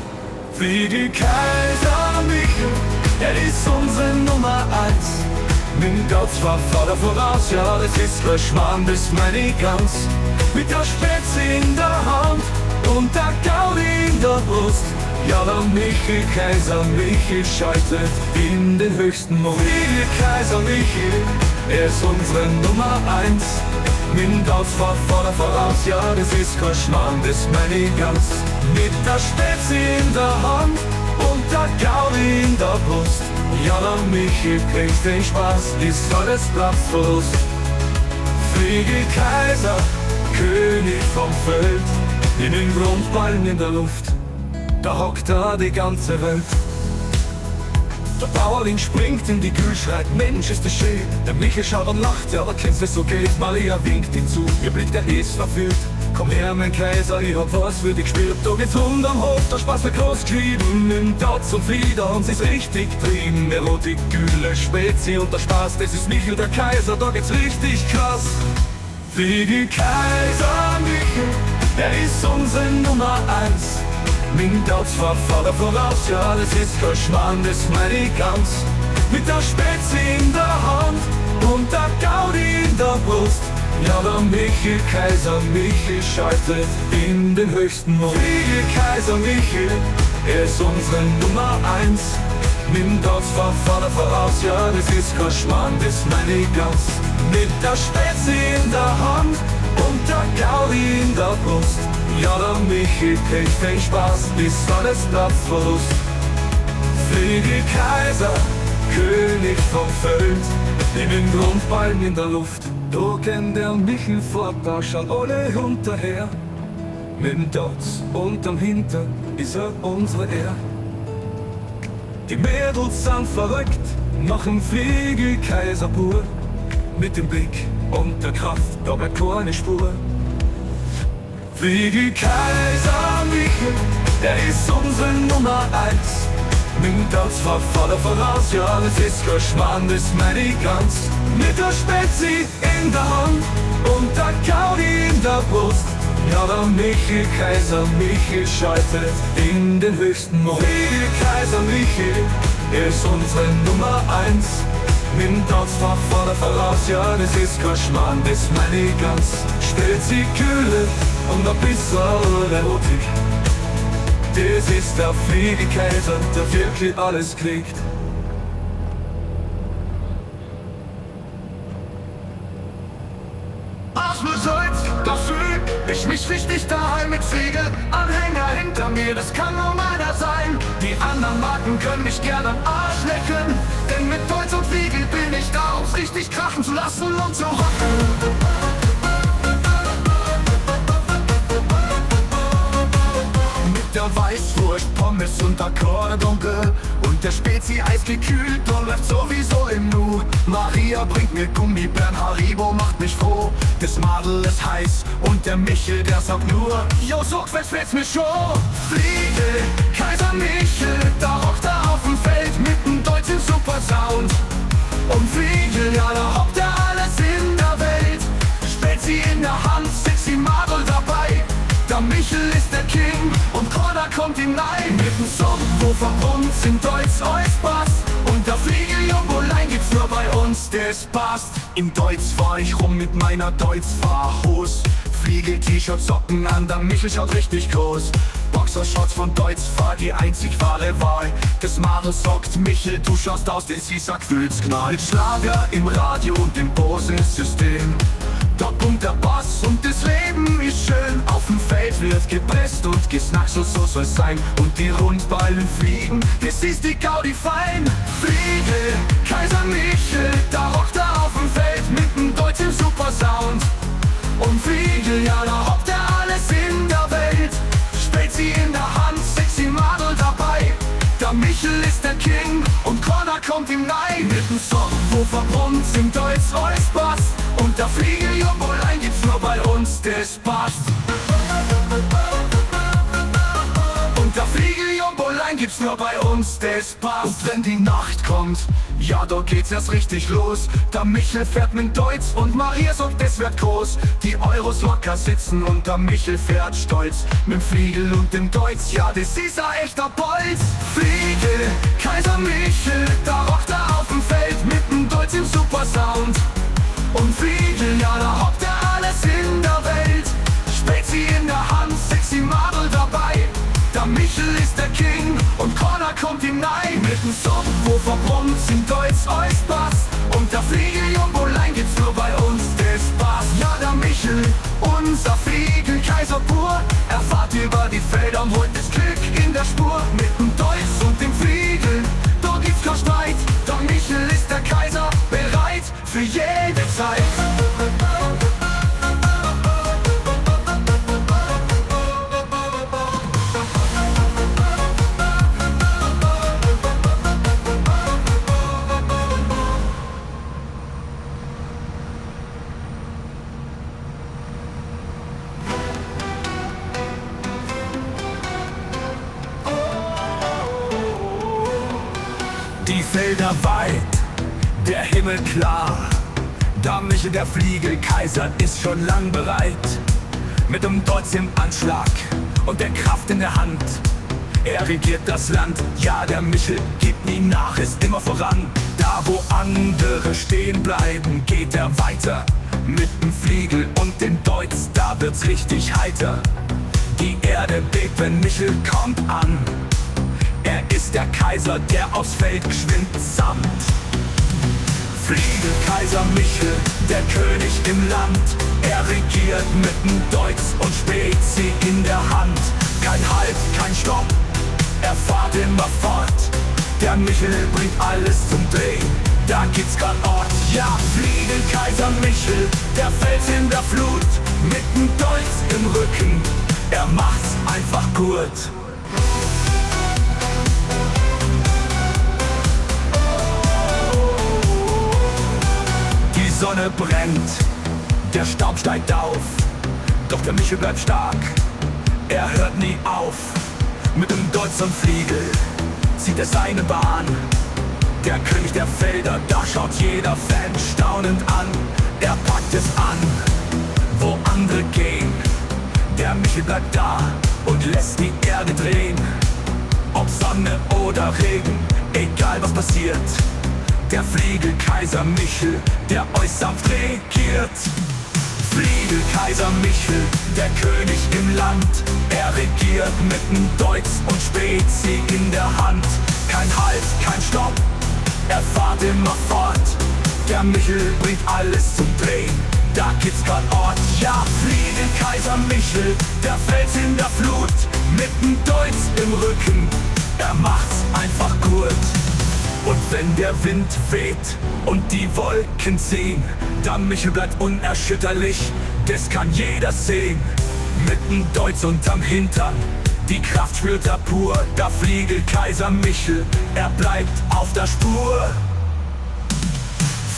Fliegekaiser Michel, er ist unsere Nummer 1. Mit Gott zwar Vater voraus, ja, das ist kein Schmarrn, das meine ich ganz. Mit der Spezi in der Hand und der Gaudi in der Brust. Ja, der Michel, Kaiser Michel schaltet in den höchsten Mut. Fliegekaiser Michel, er ist unsere Nummer 1. Mit Gott zwar Vater voraus, ja, das ist kein Schmarrn, das meine ich ganz. Mit der Spezi in der Hand und der Gaudi in der Brust. Ja, der Michel kriegt den Spaß, ist alles Platzverlust. Fliegekaiser, König vom Feld, in den Grundballen in der Luft, da hockt da die ganze Welt. Der Bauerling springt in die Kühl, schreit, Mensch, ist das schön. Der Michel schaut und lacht, ja, da kennst wie's so geht. Maria winkt ihm zu, ihr Blick, der ist verführt. Komm her, mein Kaiser, ich hab was für dich gespielt. Da geht's am Hof, der Spaß wird groß geschrieben. Im Dauz und Flieder haben sie's richtig trieben. Erotik, Gülle, Spezi und der Spaß, das ist Michel, der Kaiser, da geht's richtig krass. Fliegekaiser Michel, er ist unsere Nummer 1. Mit Dauz war Vater voraus, ja, das ist kein Schmarrn, das meine ich ganz. Mit der Spezi in der Hand und der Gaudi in der Brust. Ja, der Michel, Kaiser Michel schaltet in den höchsten Mut. Fliegekaiser Michel, er ist unsere Nummer 1. Mit dem Dauz war Vater voraus, ja, das ist kein Schmarrn, das meine ich ganz. Mit der Spezi in der Hand und der Gaudi in der Brust. Ja, der Michel kriegt den Spaß, ist alles Platzverlust. Fliegekaiser, König vom Feld, in den Grundballen in der Luft. Da kennt der Michel fort, da schauen alle hinterher. Mit dem Dauz unterm Hintern ist er unsere Ehr. Die Mädels sind verrückt, nach dem Fliegekaiser pur. Mit dem Blick und der Kraft, da bleibt keine Spur. Fliegekaiser Michel, er ist unsere Nummer 1. Mit dem Dauz war Vater voraus, ja, das ist kein Schmarrn, das meine ich ganz. Mit der Spezi in der Hand und der Gaudi in der Brust. Ja, der Michel, Kaiser Michel schaltet in den höchsten Mut. Fliegekaiser Michel, er ist unsere Nummer 1. Mit dem Dauz war Vater voraus, ja, das ist kein Schmarrn, das meine ich ganz. Spezi, Kühle und ein bisschen Erotik. Das ist der Fliegekaiser, der wirklich alles kriegt. Ausbeseits, da fühl ich mich richtig daheim mit Fliegelanhänger hinter mir, das kann nur meiner sein. Die anderen Marken können mich gerne am Arsch lecken, denn mit Deutz und Fliegel bin ich da, um's richtig krachen zu lassen und zu rocken. Der Weißwurst, Pommes und der Kordonkel und der Spezi eisgekühlt und läuft sowieso im Nu. Maria bringt mir Gummibären, Haribo macht mich froh. Das Madel ist heiß und der Michel, der sagt nur, jo, so gefällt's mir schon. Fliege, Kaiser Michel, da rockt er auf dem Feld mit dem deutschen Supersound. Und Fliegel, ja, da hockt er alles in der Welt. Spezi in der Hand, sexy Madel dabei. Der Michel ist der King und Korda kommt hinein. Mit dem Subwoofer uns in Deutz alles passt. Und der Fliegel-Jumbo-Lein gibt's nur bei uns, das passt. In Deutz fahr ich rum mit meiner Deutz-Fahrhose. Fliegel-T-Shirt, Socken an, der Michel schaut richtig groß. Boxershorts von Deutz fahr die einzig wahre Wahl. Das Madel sagt, Michel, du schaust aus, das ist ein Gefühlsknall. Mit Schlager im Radio und im Bose-System. Dort pumpt der Bass und das Leben ist schön. Auf dem Feld wird gepresst und gesnackt, so soll's sein. Und die Rundballen fliegen, das ist die Gaudi fein. Fliege, Kaiser Michel, da rockt er auf dem Feld mit dem deutschen Supersound. Und Fliegel, ja, da hockt er alles in der Welt. Spezi in der Hand, sexy Madel dabei. Der Michel ist der King und Connor kommt ihm rein. Mit dem Song, wo verbrummt singt Deutsch Reus Bass. Und der Fliegel Jumbolein gibt's nur bei uns, das passt. Und der Fliegel Jumbolein gibt's nur bei uns, das passt. Und wenn die Nacht kommt, ja, da geht's erst richtig los. Der Michel fährt mit Deutsch und Maria sagt, das wird groß. Die Euros locker sitzen und der Michel fährt stolz. Mit dem Fliegel und dem Deutsch, ja, das ist ein echter Bolz. Fliegel, Kaiser Michel, da rockt er auf dem Feld mit dem Deutsch im Supersound. Und Fliegel, ja, da hockt er alles in der Welt. Spezi in der Hand, sexy Madel dabei. Der Michel ist der King und Connor kommt ihm rein. Mit dem Song, wo verbrummt singt Deutsch Eus Bass. Und der Fliegel Jumbolein gibt's nur bei uns, das passt. Ja, der Michel, unser Fliegel Kaiser pur. Er fährt über die Felder und holt das Glück in der Spur. Mit dem Deutsch und dem Fliegel, da gibt's kein Streit. Der Michel ist der Kaiser, bereit für jede Zeit. Die Felder weit, der Himmel klar. Der Michel, der Fliegelkaiser, ist schon lang bereit. Mit dem Deutsch im Anschlag und der Kraft in der Hand. Er regiert das Land, ja, der Michel gibt nie nach, ist immer voran. Da wo andere stehen bleiben, geht er weiter. Mit dem Fliegel und dem Deutsch, da wird's richtig heiter. Die Erde bebt, wenn Michel kommt an. Er ist der Kaiser, der aufs Feld geschwind samt. Fliegelkaiser Michel, der König im Land. Er regiert mit dem Deutsch und Spezi in der Hand. Kein Halt, kein Stopp, er fährt immer fort. Der Michel bringt alles zum Drehen, da gibt's kein Ort. Ja, Fliegelkaiser Michel, der Fels in der Flut. Mit dem Deutsch im Rücken, er macht's einfach gut. Die Sonne brennt, der Staub steigt auf. Doch der Michel bleibt stark, er hört nie auf. Mit dem Deutsch und Fliegel zieht er seine Bahn. Der König der Felder, da schaut jeder Fan staunend an. Er packt es an, wo andere gehen. Der Michel bleibt da und lässt die Erde drehen. Ob Sonne oder Regen, egal was passiert. Der Fliegelkaiser Michel, der euch sanft regiert. Fliegelkaiser Michel, der König im Land. Er regiert mit dem Deutsch und Spezi in der Hand. Kein Halt, kein Stopp, er fährt immer fort. Der Michel bringt alles zum Drehen, da gibt's kein Ort. Ja, Fliegelkaiser Michel, der Fels in der Flut. Mit dem Deutsch im Rücken, er macht's einfach gut. Und wenn der Wind weht und die Wolken ziehen, der Michel bleibt unerschütterlich, das kann jeder sehen. Mit dem Deutsch unterm Hintern, die Kraft spürt er pur. Der Fliegelkaiser Michel, er bleibt auf der Spur.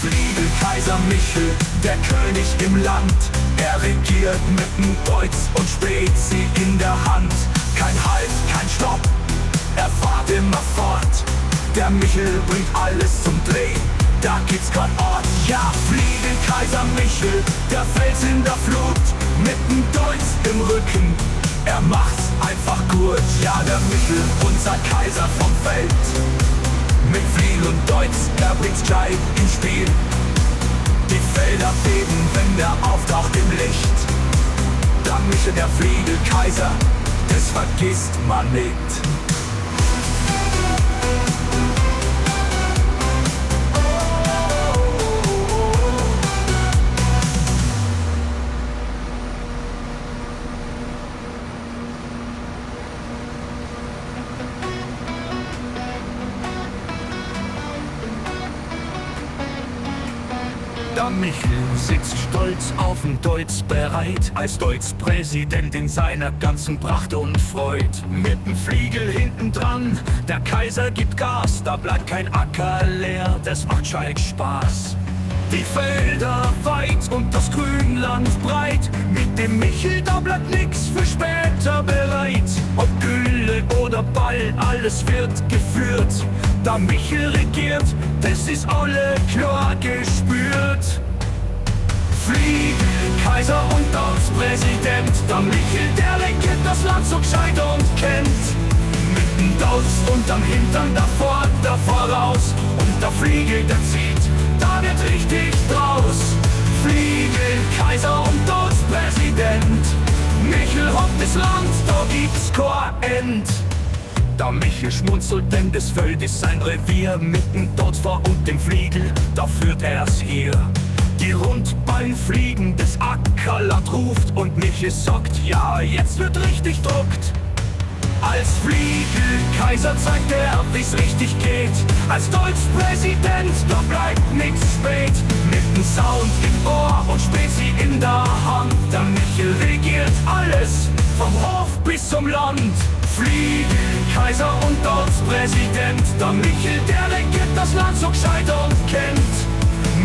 Fliegelkaiser Michel, der König im Land. Er regiert mit dem Deutsch und Spezi in der Hand. Kein Halt, kein Stopp, er fährt immer fort. Der Michel bringt alles zum Drehen, da gibt's kein Ort. Ja, Fliegelkaiser Michel, der Fels in der Flut. Mit dem Deutsch im Rücken, er macht's einfach gut. Ja, der Michel, unser Kaiser vom Feld. Mit Fliegel und Deutsch, er bringt's gleich ins Spiel. Die Felder beben, wenn der auftaucht im Licht. Der Michel, der Fliegelkaiser, das vergisst man nicht. Der Michel sitzt stolz auf dem Deutz bereit, als Deutz-Präsident in seiner ganzen Pracht und Freud. Mit dem Fliegel hinten dran, der Kaiser gibt Gas, da bleibt kein Acker leer, das macht Schalk Spaß. Die Felder weit und das Grünland breit, mit dem Michel, da bleibt nix für später bereit. Ob Gülle oder Ball, alles wird geführt. Da Michel regiert, das ist alle klar gespürt. Fliegel, Kaiser und Deutz-Präsident, der Michel, der regiert das Land so gescheit und kennt. Mit dem Deutz und am Hintern davor, da voraus, und der Fliegel, der zieht, da wird richtig draus. Fliegel, Kaiser und Deutz-Präsident, Michel hockt das Land, da gibt's kein End. Der Michel schmunzelt, denn das Feld ist sein Revier. Mit dem Deutz vor und dem Fliegel, da führt er's hier. Die Rundballen fliegen, das Ackerland ruft, und Michel sagt, ja, jetzt wird richtig druckt. Als Fliegel, Kaiser zeigt er, wie's richtig geht. Als Deutz-Präsident, da bleibt nix spät. Mit dem Sound im Ohr und Spezi in der Hand, der Michel regiert alles, vom Hof bis zum Land. Fliegel, Kaiser und Deutz-Präsident, der Michel, der regiert das Land so gescheit und kennt.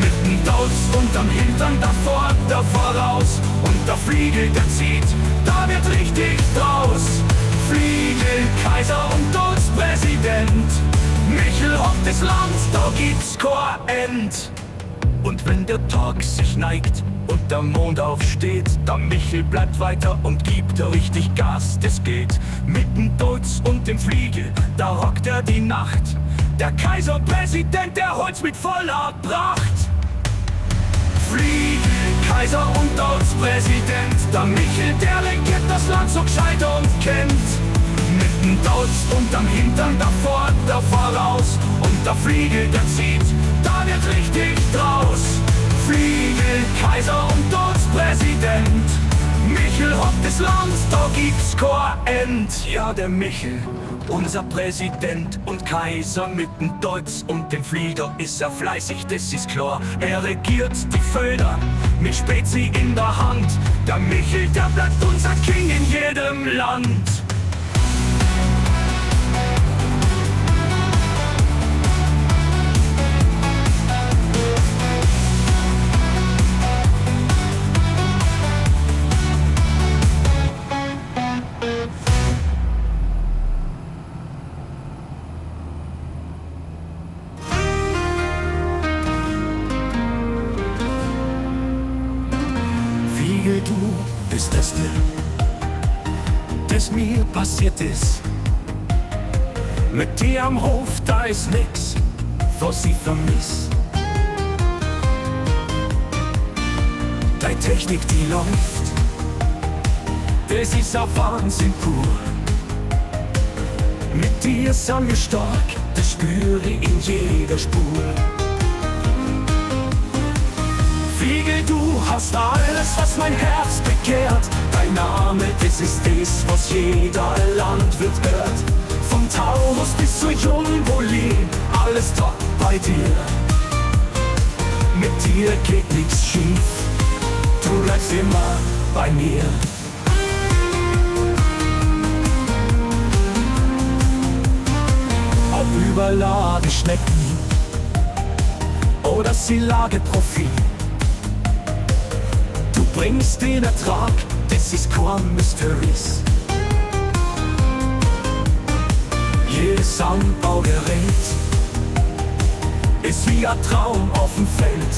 Mit dem Deutz und am Hintern davor, da voraus, und der Fliegel, der zieht, da wird richtig draus. Fliegel, Kaiser und Deutz-Präsident, Michel hockt das Land, da gibt's kein End. Und wenn der Tag sich neigt und der Mond aufsteht, der Michel bleibt weiter und gibt richtig Gas, das geht. Mit dem Deutz und dem Fliegel, da rockt er die Nacht. Der Kaiser-Präsident, der holt's mit voller Pracht. Fliegel, Kaiser und Deutz-Präsident, der Michel, der regiert das Land so gescheit und kennt. Mit dem Deutz und am Hintern davor, da voraus, und der Fliegel, der zieht, da wird richtig draus. Fliegel, Kaiser und Deutz-Präsident, Michel hockt das Land, da gibt's kein End. Ja, der Michel, unser Präsident und Kaiser, mit dem Deutz und dem Flieger ist er fleißig, das ist klar. Er regiert die Felder mit Spezi in der Hand. Der Michel, der bleibt unser King in jedem Land. Du bist das mir passiert ist. Mit dir am Hof, da ist nix, was ich vermiss. Deine Technik, die läuft, das ist ein Wahnsinn pur. Mit dir sind wir stark, das spüre ich in jeder Spur. Fliegel, du hast alles, was mein Herz begehrt. Dein Name, das ist das, was jeder Landwirt hört. Vom Taurus bis zur Jumbolin, alles top bei dir. Mit dir geht nichts schief, du bleibst immer bei mir. Ob Überladeschnecken oder Silageprofil, bringst den Ertrag, das ist kein Mysteries. Jedes Anbaugerät ist wie ein Traum auf dem Feld.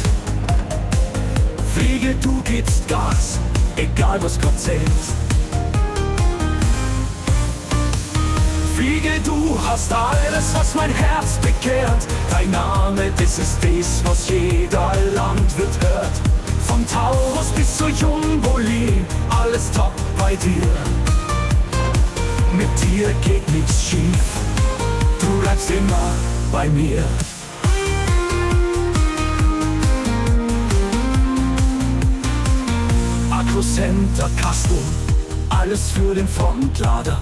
Fliege, du gibst Gas, egal was Gott zählt. Fliege, du hast alles, was mein Herz begehrt. Dein Name, das ist das, was jeder Landwirt hört. Vom Taurus bis zur Jumbolin, alles top bei dir. Mit dir geht nichts schief, du bleibst immer bei mir. Agrocenter Castro, alles für den Frontlader.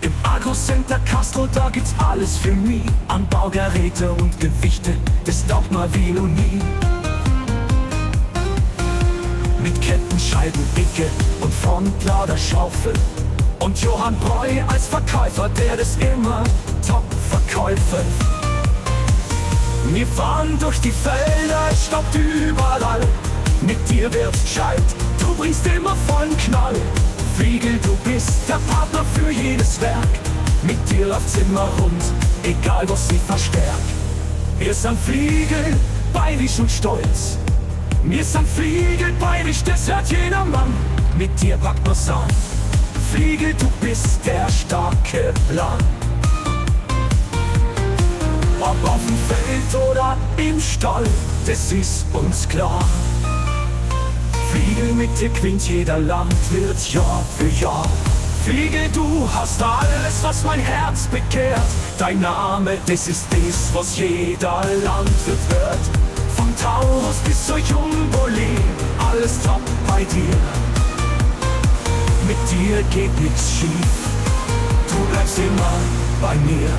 Im Agrocenter Castro, da gibt's alles für mich. Anbaugeräte und Gewichte, das taugt mal wie noch nie. mit Kettenscheiben, Icke und Frontlader Schaufel. Und Johann Breu als Verkäufer, der das immer top verkäufe. Wir fahren durch die Felder, es stoppt überall. Mit dir wird's gescheit, du bringst immer vollen Knall. Fliegel, du bist der Partner für jedes Werk. Mit dir läuft's immer rund, egal was sie verstärkt. Wir sind Fliegel, bayerisch und stolz. Wir sind Fliegel, bayerisch, das hört jeder Mann. Mit dir packt man's an. Fliegel, du bist der starke Plan. Ob auf dem Feld oder im Stall, das ist uns klar. Fliegel, mit dir gewinnt jeder Landwirt Jahr für Jahr. Fliegel, du hast alles, was mein Herz begehrt. Dein Name, das ist das, was jeder Landwirt hört. Von Taurus bis zur Jumbo-Lee, alles top bei dir. Mit dir geht nichts schief, du bleibst immer bei mir.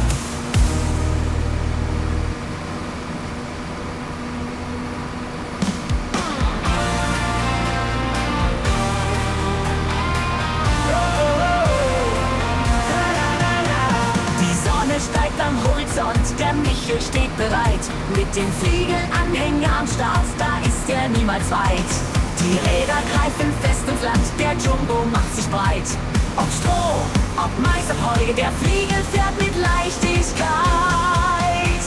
Steigt am Horizont, der Michel steht bereit. Mit dem Fliegelanhänger am Start, da ist er niemals weit. Die Räder greifen fest ins Land, der Jumbo macht sich breit. Ob Stroh, ob Mais, ob Heu, der Fliegel fährt mit Leichtigkeit.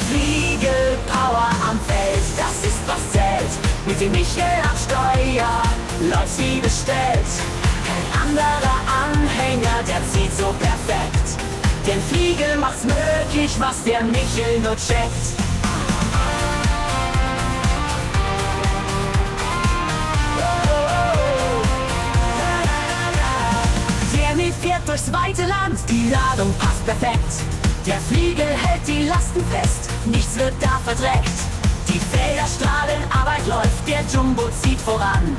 Fliegelpower am Feld, das ist was zählt. Mit dem Michel am Steuer läuft's wie bestellt. Kein anderer Anhänger, der zieht so perfekt. Den Fliegel macht's möglich, was der Michel nur checkt. Der Michel fährt durchs weite Land, die Ladung passt perfekt. Der Fliegel hält die Lasten fest, nichts wird da verdreckt. Die Felder strahlen, Arbeit läuft, der Jumbo zieht voran.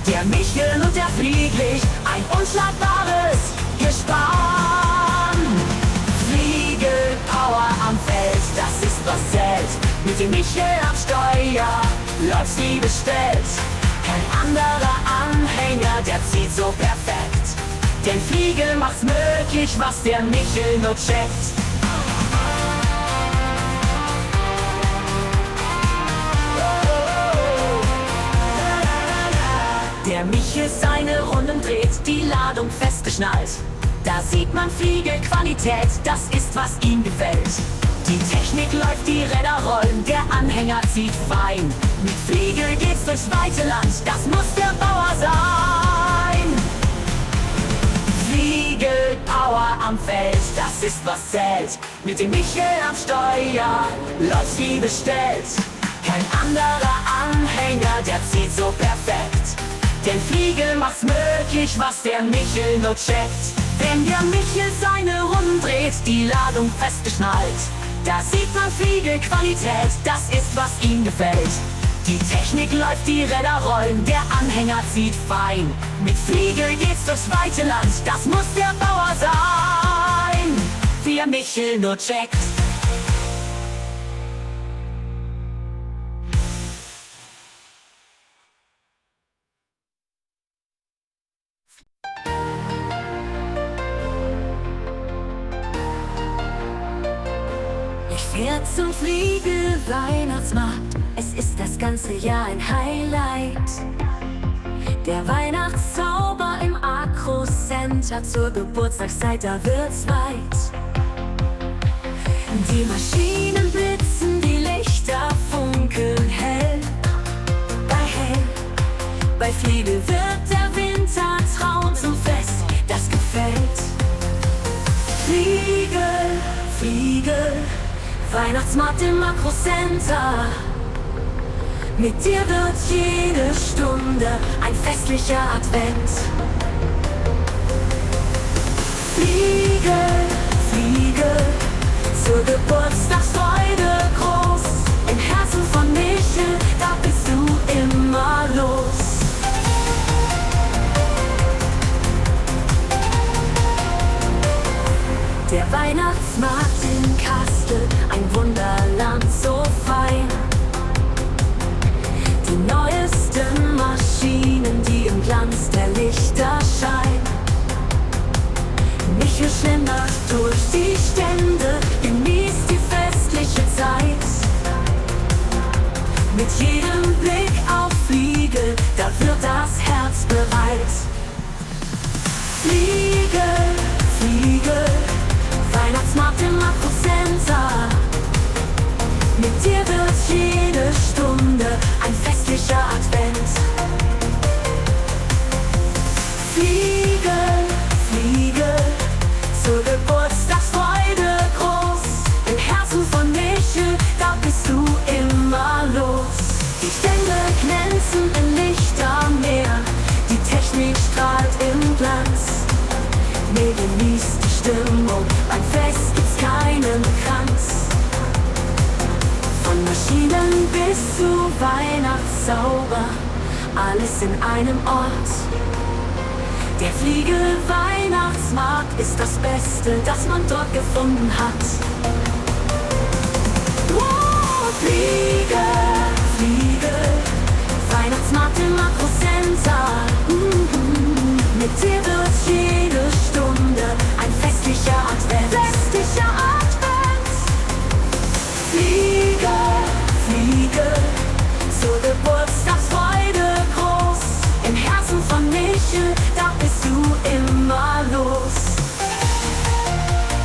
Der Michel und der Flieglicht, ein unschlagbares Gespann. Power am Feld, das ist was zählt. Mit dem Michel am Steuer läuft's wie bestellt. Kein anderer Anhänger, der zieht so perfekt. Den Fliegel macht's möglich, was der Michel nur checkt. Der Michel seine Runden dreht, die Ladung festgeschnallt. Da sieht man Fliegelqualität, das ist was ihm gefällt. Die Technik läuft, die Räder rollen, der Anhänger zieht fein. Mit Fliegel geht's durchs weite Land, das muss der Bauer sein. Fliegelpower am Feld, das ist was zählt. Mit dem Michel am Steuer läuft's wie bestellt. Kein anderer Anhänger, der zieht so perfekt. Den Fliegel macht's möglich, was der Michel nur checkt. Wenn der Michel seine Runden dreht, die Ladung festgeschnallt. Da sieht man Fliegelqualität, das ist was ihm gefällt. Die Technik läuft, die Räder rollen, der Anhänger zieht fein. Mit Fliegel geht's durchs weite Land, das muss der Bauer sein. Wie der Michel nur checkt. Fährt zum Fliegel-Weihnachtsmarkt, es ist das ganze Jahr ein Highlight. Der Weihnachtszauber im Agro-Center, zur Geburtstagszeit, da wird's weit. Die Maschinen blitzen, die Lichter funkeln hell. Bei Fliegel wird der Wintertraum zum Fest, das gefällt. Fliegel, Fliegel, Weihnachtsmarkt im Makro-Center. Mit dir wird jede Stunde ein festlicher Advent. Fliegel, Fliegel, zur Geburtstagsfreude groß. Im Herzen von Michel, da bist du immer los. Der Weihnachtsmarkt in Kastel, ein Wunderland so fein. Die neuesten Maschinen Michel schlendert durch die Stände, genießt die festliche Zeit. Mit jedem Blick auf Fliegel, da wird das Herz bereit. Fliegel, Fliegel, Weihnachtsmarkt im Makrocenter. Mit dir wird jede Stunde ein festlicher Advent. Fliege, fliege, zur Geburtstagsfreude groß. Im Herzen von Michel, da bist du immer los. Die Stände glänzen im Lichtermeer, die Technik strahlt im Glanz. Nee, genießt die Stimmung, beim Fest gibt's keinen Kranz. Von Maschinen bis zu Weihnachtszauber, alles in einem Ort. Der Fliege-Weihnachtsmarkt ist das Beste, das man dort gefunden hat. Wow, Fliege, Fliege, Weihnachtsmarkt im Makrocenter. Mit dir wird jede Stunde ein festlicher Advent. Festlicher Advent. Fliege, Fliege, zur Geburtstagsfreude groß. Im Herzen von Michel, da bist du immer los.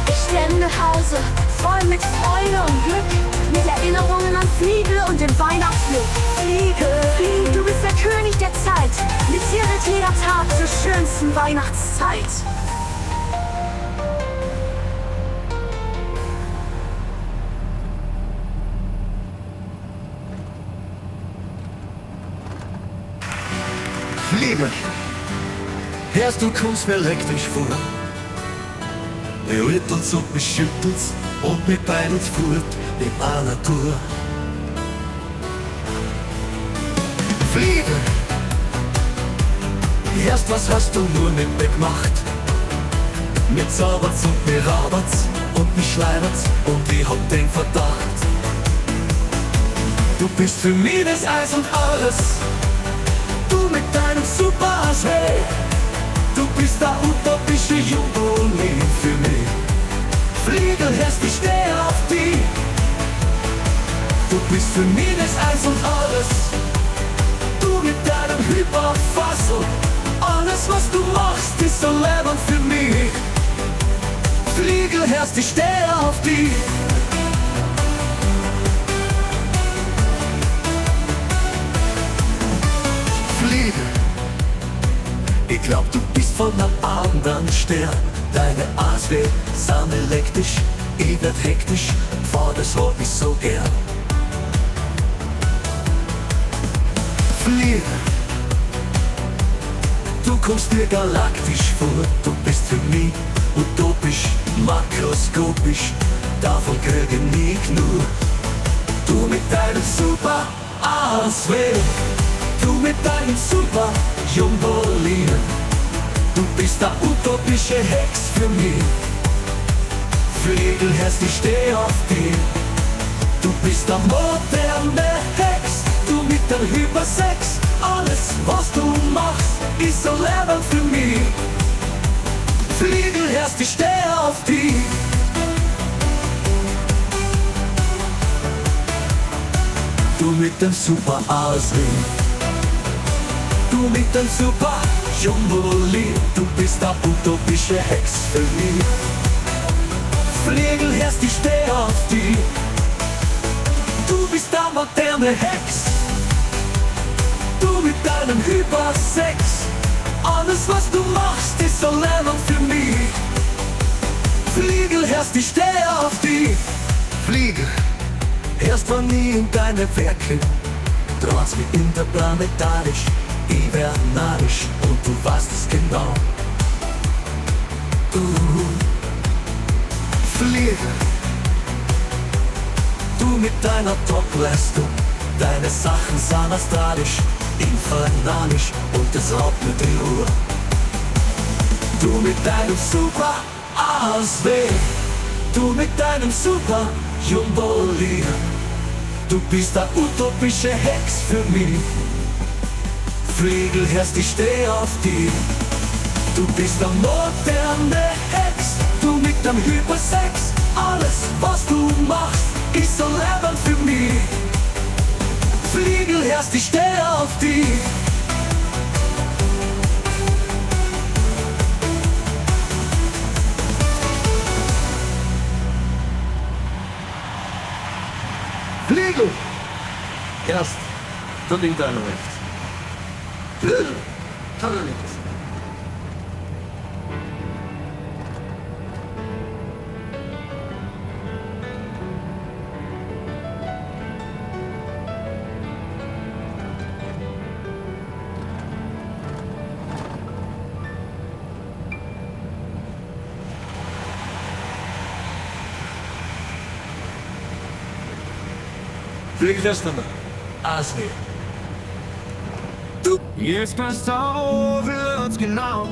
Ich stelle nach Hause, voll mit Freude und Glück, mit Erinnerungen an Fliege und den Weihnachtsglück. Fliege, Fliege, du bist der König der Zeit. Mit dir wird jeder Tag zur schönsten Weihnachtszeit. Fliege, hörst du, kommst mir elektrisch vor. Mir rüttelt's und mich schüttelt's und mich beidelt's fort in einer Tour. Fliege, erst was hast du nur mit mir gemacht? Mir zaubert's und mir raubert's und mich schleidert's und ich hab den Verdacht. Du bist für mich das Eis und alles. Du mit deinem Super-Ass, hey, du bist der utopische Jumbo-Lee für mich. Fliegel, hörst, ich stehe auf dich. Du bist für mich das Eis und alles. Du mit deinem Hyperfassel, alles was du machst ist so leibend für mich. Fliegel, hörst, ich stehe auf dich. Fliege, ich glaub, du bist von einem anderen Stern. Deine Arme sind elektrisch, ich werd hektisch, vor das hab ich so gern. Fliege, du kommst mir galaktisch vor, du bist für mich utopisch, makroskopisch, davon krieg ich nie genug. Du mit deinem super Ausweg, du mit deinem super Jumbo-Lee, du bist der utopische Hex für mich. Fliegel, hörst, ich steh auf dich. Du bist der moderne Hex, du mit der Hypersex. Alles was du machst ist so leibend für mich. Fliegel, hörst, ich steh auf dich. Du mit dem super Ausring, du mit dem super Jumbo-Lee, du bist der utopische Hex für mich. Fliegel, hörst, ich steh auf dich. Du bist der moderne Hex, du mit deinem Hypersex. Alles was du machst ist so leibend für mich. Fliegel, hörst, ich steh auf dich. Fliegel, hörst von nie in deine Werke, trotz mich interplanetarisch, ich wär narrisch und du weißt es genau. Fliege, du mit deiner Top-Leistung, deine Sachen sind astralisch, infernalisch und es raubt mir die Ruhe. Du mit deinem super Ausweg, du mit deinem super Jumbo-Lee, du bist der utopische Hex für mich. Fliegel, hörst, ich steh auf dich. Du bist der moderne Hex, du mit dem Hypersex. Alles, was du machst, ist so Leben für mich. Fliegel, erst ich stehe auf dich. Fliegel! Erst, du liegt dein Recht. Fliegel! Kann er nicht. Fliegel, erst einmal. Asri. Jetzt passt auf, wird's genau.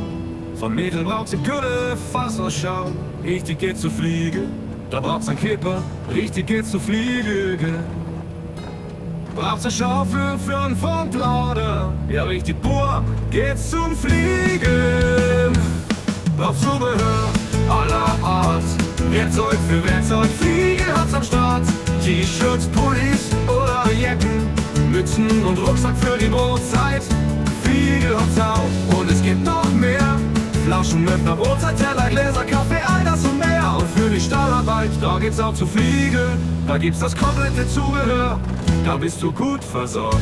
Von Mädel braucht sie Gülle, Fasserausschau. Richtig geht's zu Fliege, da braucht's ein Kipper. Richtig geht's zu Fliege. Braucht's eine Schaufel für einen Fundlader. Ja, richtig pur geht's zum Fliegen. Braucht Zubehör aller Art. Werkzeug für Werkzeug, Fliege hat's am Start. T-Shirts, Pullis oder Jacken, Mützen und Rucksack für die Brotzeit. Fliege hat's auch und es gibt noch mehr. Flaschenöffner, Brotzeit, Teller, Gläser, Kaffee, all das und mehr. Und für die Stahlarbeit, da geht's auch zu Fliege. Da gibt's das komplette Zubehör, da bist du gut versorgt.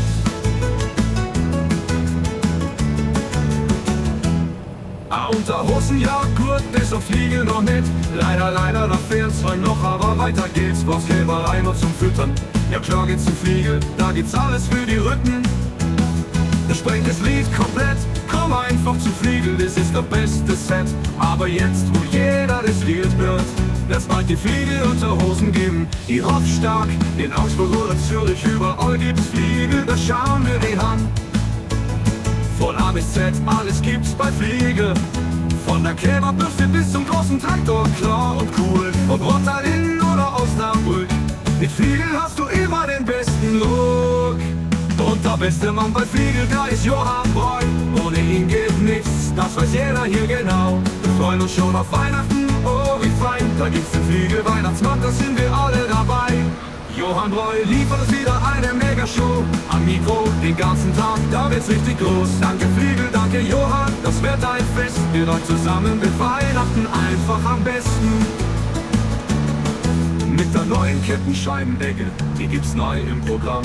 Unterhosen, ja, Gurt ist auf Fliege noch nicht. Leider, da fehlt's heute noch, aber weiter geht's. Brauchst Kälberei noch zum Füttern. Ja klar geht's zu Fliege, da gibt's alles für die Rücken. Das sprengt das Lied komplett, komm einfach zu Fliege, das ist der beste Set. Aber jetzt, wo jeder das Lied hört, lass bald die Fliege Unterhosen geben. Die Rockstark, in Augsburg oder Zürich, überall gibt's Fliege, da schauen wir die an. Von A bis Z, alles gibt's bei Fliege. Von der Kälberbürste bis zum großen Traktor, klar und cool. Ob Rotterdam in oder Osnabrück, mit Fliege hast du immer den besten Look. Und der beste Mann bei Fliege, da ist Johann Breu. Ohne ihn geht nichts, das weiß jeder hier genau. Wir freuen uns schon auf Weihnachten, oh wie fein. Da gibt's den Fliege Weihnachtsmann, da sind wir alle dabei. Johann Breu liefert uns wieder eine Mega-Show. Am Mikro den ganzen Tag, da wird's richtig groß. Danke Fliegel, danke Johann, das wird ein Fest. Mit euch zusammen wird Weihnachten einfach am besten. Mit der neuen Kettenscheibendecke, die gibt's neu im Programm.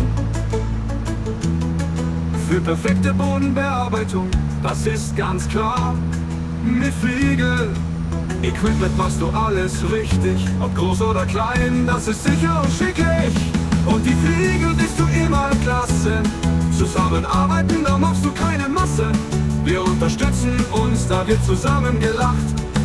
Für perfekte Bodenbearbeitung, das ist ganz klar. Mit Fliegel Equipment machst du alles richtig, ob groß oder klein, das ist sicher und schicklich. Und die Fliegel bist du immer klasse. Zusammenarbeiten, da machst du keine Masse. Wir unterstützen uns, da wird zusammen gelacht.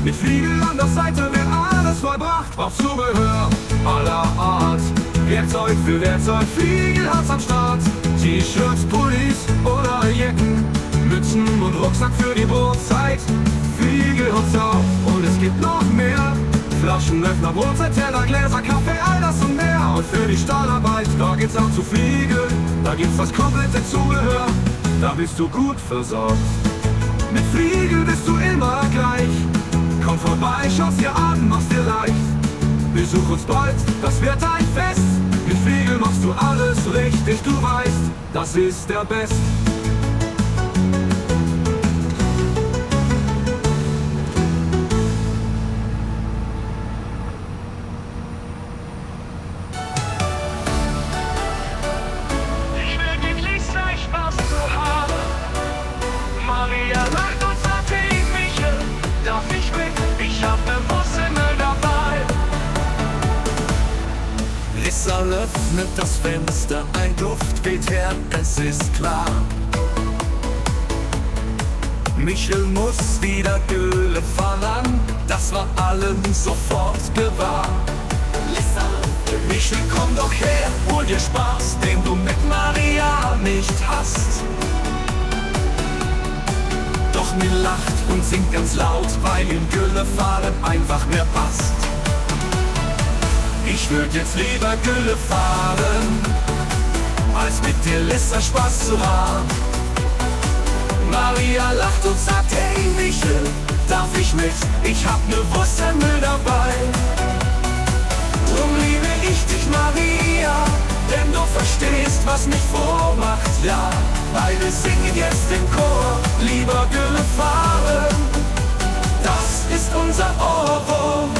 Mit Fliegel an der Seite wird alles vollbracht. Auf Zubehör aller Art, Werkzeug für Werkzeug, Fliegel hat's am Start. T-Shirts, Pullis oder Jacken, Mützen und Rucksack für die Brotzeit. Fliegel hat's auch und es gibt noch mehr. Flaschenöffner, Brotzeit, Teller, Gläser, Kaffee, all das und mehr. Und für die Stahlarbeit, da geht's auch zu Fliegel. Da gibt's das komplette Zubehör, da bist du gut versorgt. Mit Fliegel bist du immer gleich. Komm vorbei, schau's dir an, mach's dir leicht. Besuch uns bald, das wird ein Fest. Mit Fliegel machst du alles richtig, du weißt, das ist der Best. Öffnet das Fenster, ein Duft weht her, es ist klar. Michel muss wieder Gülle verlangen, das war allen sofort gewahr. Michel, komm doch her, hol dir Spaß, den du mit Maria nicht hast. Doch mir lacht und singt ganz laut, weil ihm Gülle fahren einfach mehr passt. Ich würd jetzt lieber Gülle fahren, als mit dir Lissa Spaß zu haben. Maria lacht und sagt, hey Michel, darf ich mit? Ich hab ne Wurstsemmel dabei. Drum liebe ich dich, Maria, denn du verstehst, was mich vormacht, ja. Beide singen jetzt im Chor, lieber Gülle fahren. Das ist unser Ohrwurm.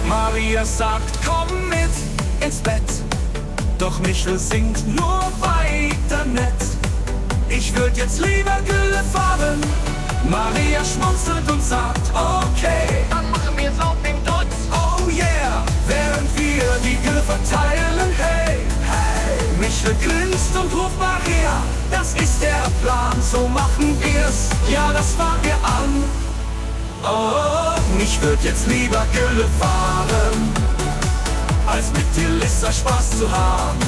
Maria sagt, komm mit ins Bett. Doch Michel singt nur weiter nett. Ich würd jetzt lieber Gülle fahren. Maria schmunzelt und sagt, okay, Dann machen wir's auf dem Dutz. oh yeah, während wir die Gülle verteilen, hey, hey. Michel grinst und ruft Maria, das ist der Plan, so machen wir's, ja, das fangen wir an. Oh, ich würd jetzt lieber Gülle fahren, als mit dir Lissa Spaß zu haben.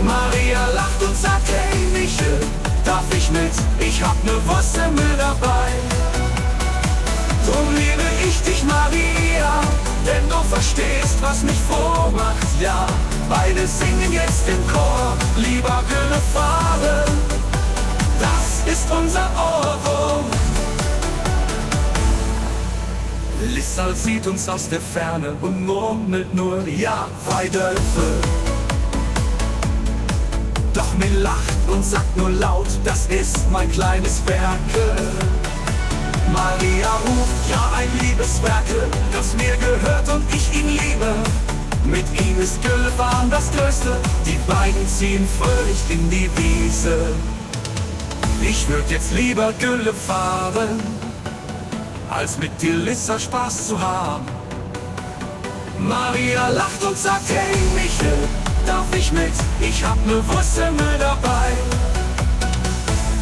Maria lacht und sagt, hey Michel, darf ich mit? Ich hab ne Wurstsemmel dabei. Drum liebe ich dich, Maria, denn du verstehst, was mich vormacht, ja. Beide singen jetzt im Chor, lieber Gülle fahren. Das ist unser Ohrwurm. Lissa sieht uns aus der Ferne und murmelt nur, ja, Weidölfe. Doch mir lacht und sagt nur laut, das ist mein kleines Werkel. Maria ruft, ja, ein Liebeswerkel, das mir gehört und ich ihn liebe. Mit ihm ist Güllefahren das Größte, die beiden ziehen fröhlich in die Wiese. Ich würd jetzt lieber Gülle fahren, als mit dir Lissa Spaß zu haben. Maria lacht und sagt, hey Michel, darf ich mit? Ich hab ne Wurstsemmel dabei.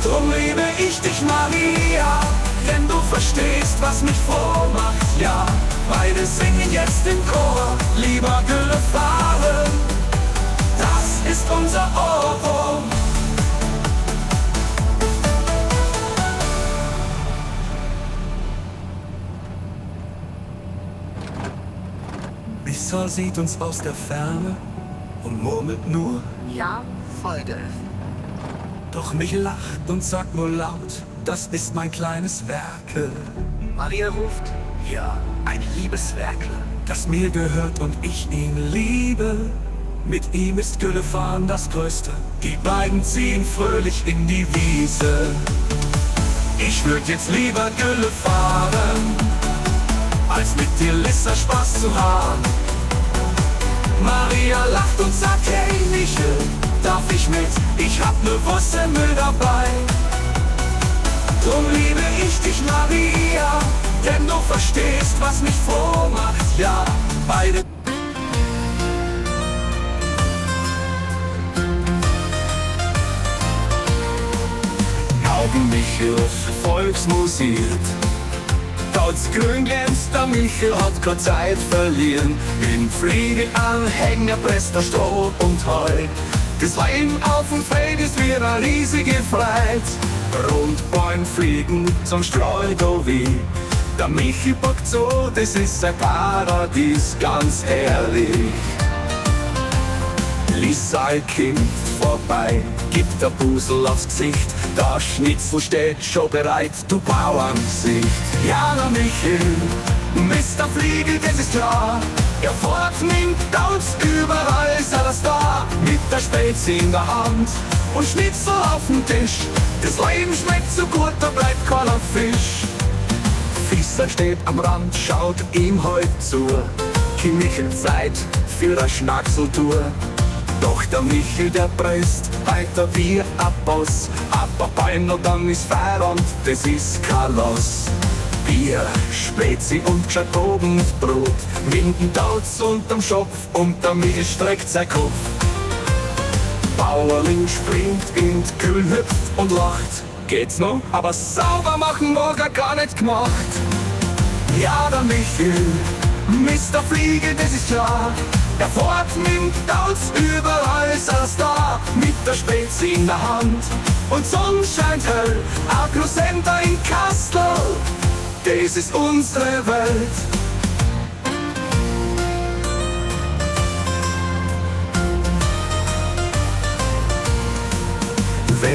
Drum liebe ich dich, Maria, denn du verstehst, was mich vormacht, ja. Beide singen jetzt im Chor, lieber Gülle fahren. Das ist unser Ohrwurm. Lissa sieht uns aus der Ferne und murmelt nur, Ja, Folge. doch mich lacht und sagt nur laut, das ist mein kleines Werkel. Maria ruft, Ja, ein Liebeswerkel, das mir gehört und ich ihn liebe. Mit ihm ist Güllefahren das Größte, die beiden ziehen fröhlich in die Wiese. Ich würd jetzt lieber Gülle fahren, als mit dir Lissa Spaß zu haben. Maria lacht und sagt, hey Michel, darf ich mit? Ich hab ne Wurstsemmel dabei. Drum liebe ich dich, Maria, denn du verstehst, was mich vormacht, ja. Beide Augen Michels Volksmusik. Daut's grün glänzt, der Michel hat keine Zeit verlieren. Im Fliegeanhänger presst er Stroh und Heu. Das Wein auf dem Feld ist wie eine riesige Freude. Rundbahn fliegen zum Streudo wie. Der Michel packt so, das ist ein Paradies, ganz herrlich. Lissa Kind vorbei, gibt der Busel aufs Gesicht. Der Schnitzel steht schon bereit, du Bauerngesicht. Ja, der Michel, Mr. Fliegel, das ist klar. Er fortnimmt aus, überall ist er das da. Mit der Spezi in der Hand und Schnitzel auf dem Tisch. Das Leben schmeckt so gut, da bleibt keiner Fisch. Fisser steht am Rand, schaut ihm heut zu. Kein Michel Zeit für eine Schnackseltour. Doch der Michel, der presst weiter wie ein Boss. Ein paar Beine, dann ist Feierabend, das ist kein Loss. Bier, Spezi und geschnitten Brot. Winden taut's unterm Schopf und der Michel streckt sein Kopf. Bauerling springt in die Kühl, hüpft und lacht. Geht's noch? Aber sauber machen morgen gar nicht gemacht. Ja, der Michel, Mr. Fliege, das ist klar. Er fortnimmt aus, überall ist er's da. Mit der Spezi in der Hand und Sonne scheint hell. Agrocenter in Kastel, das ist unsere Welt.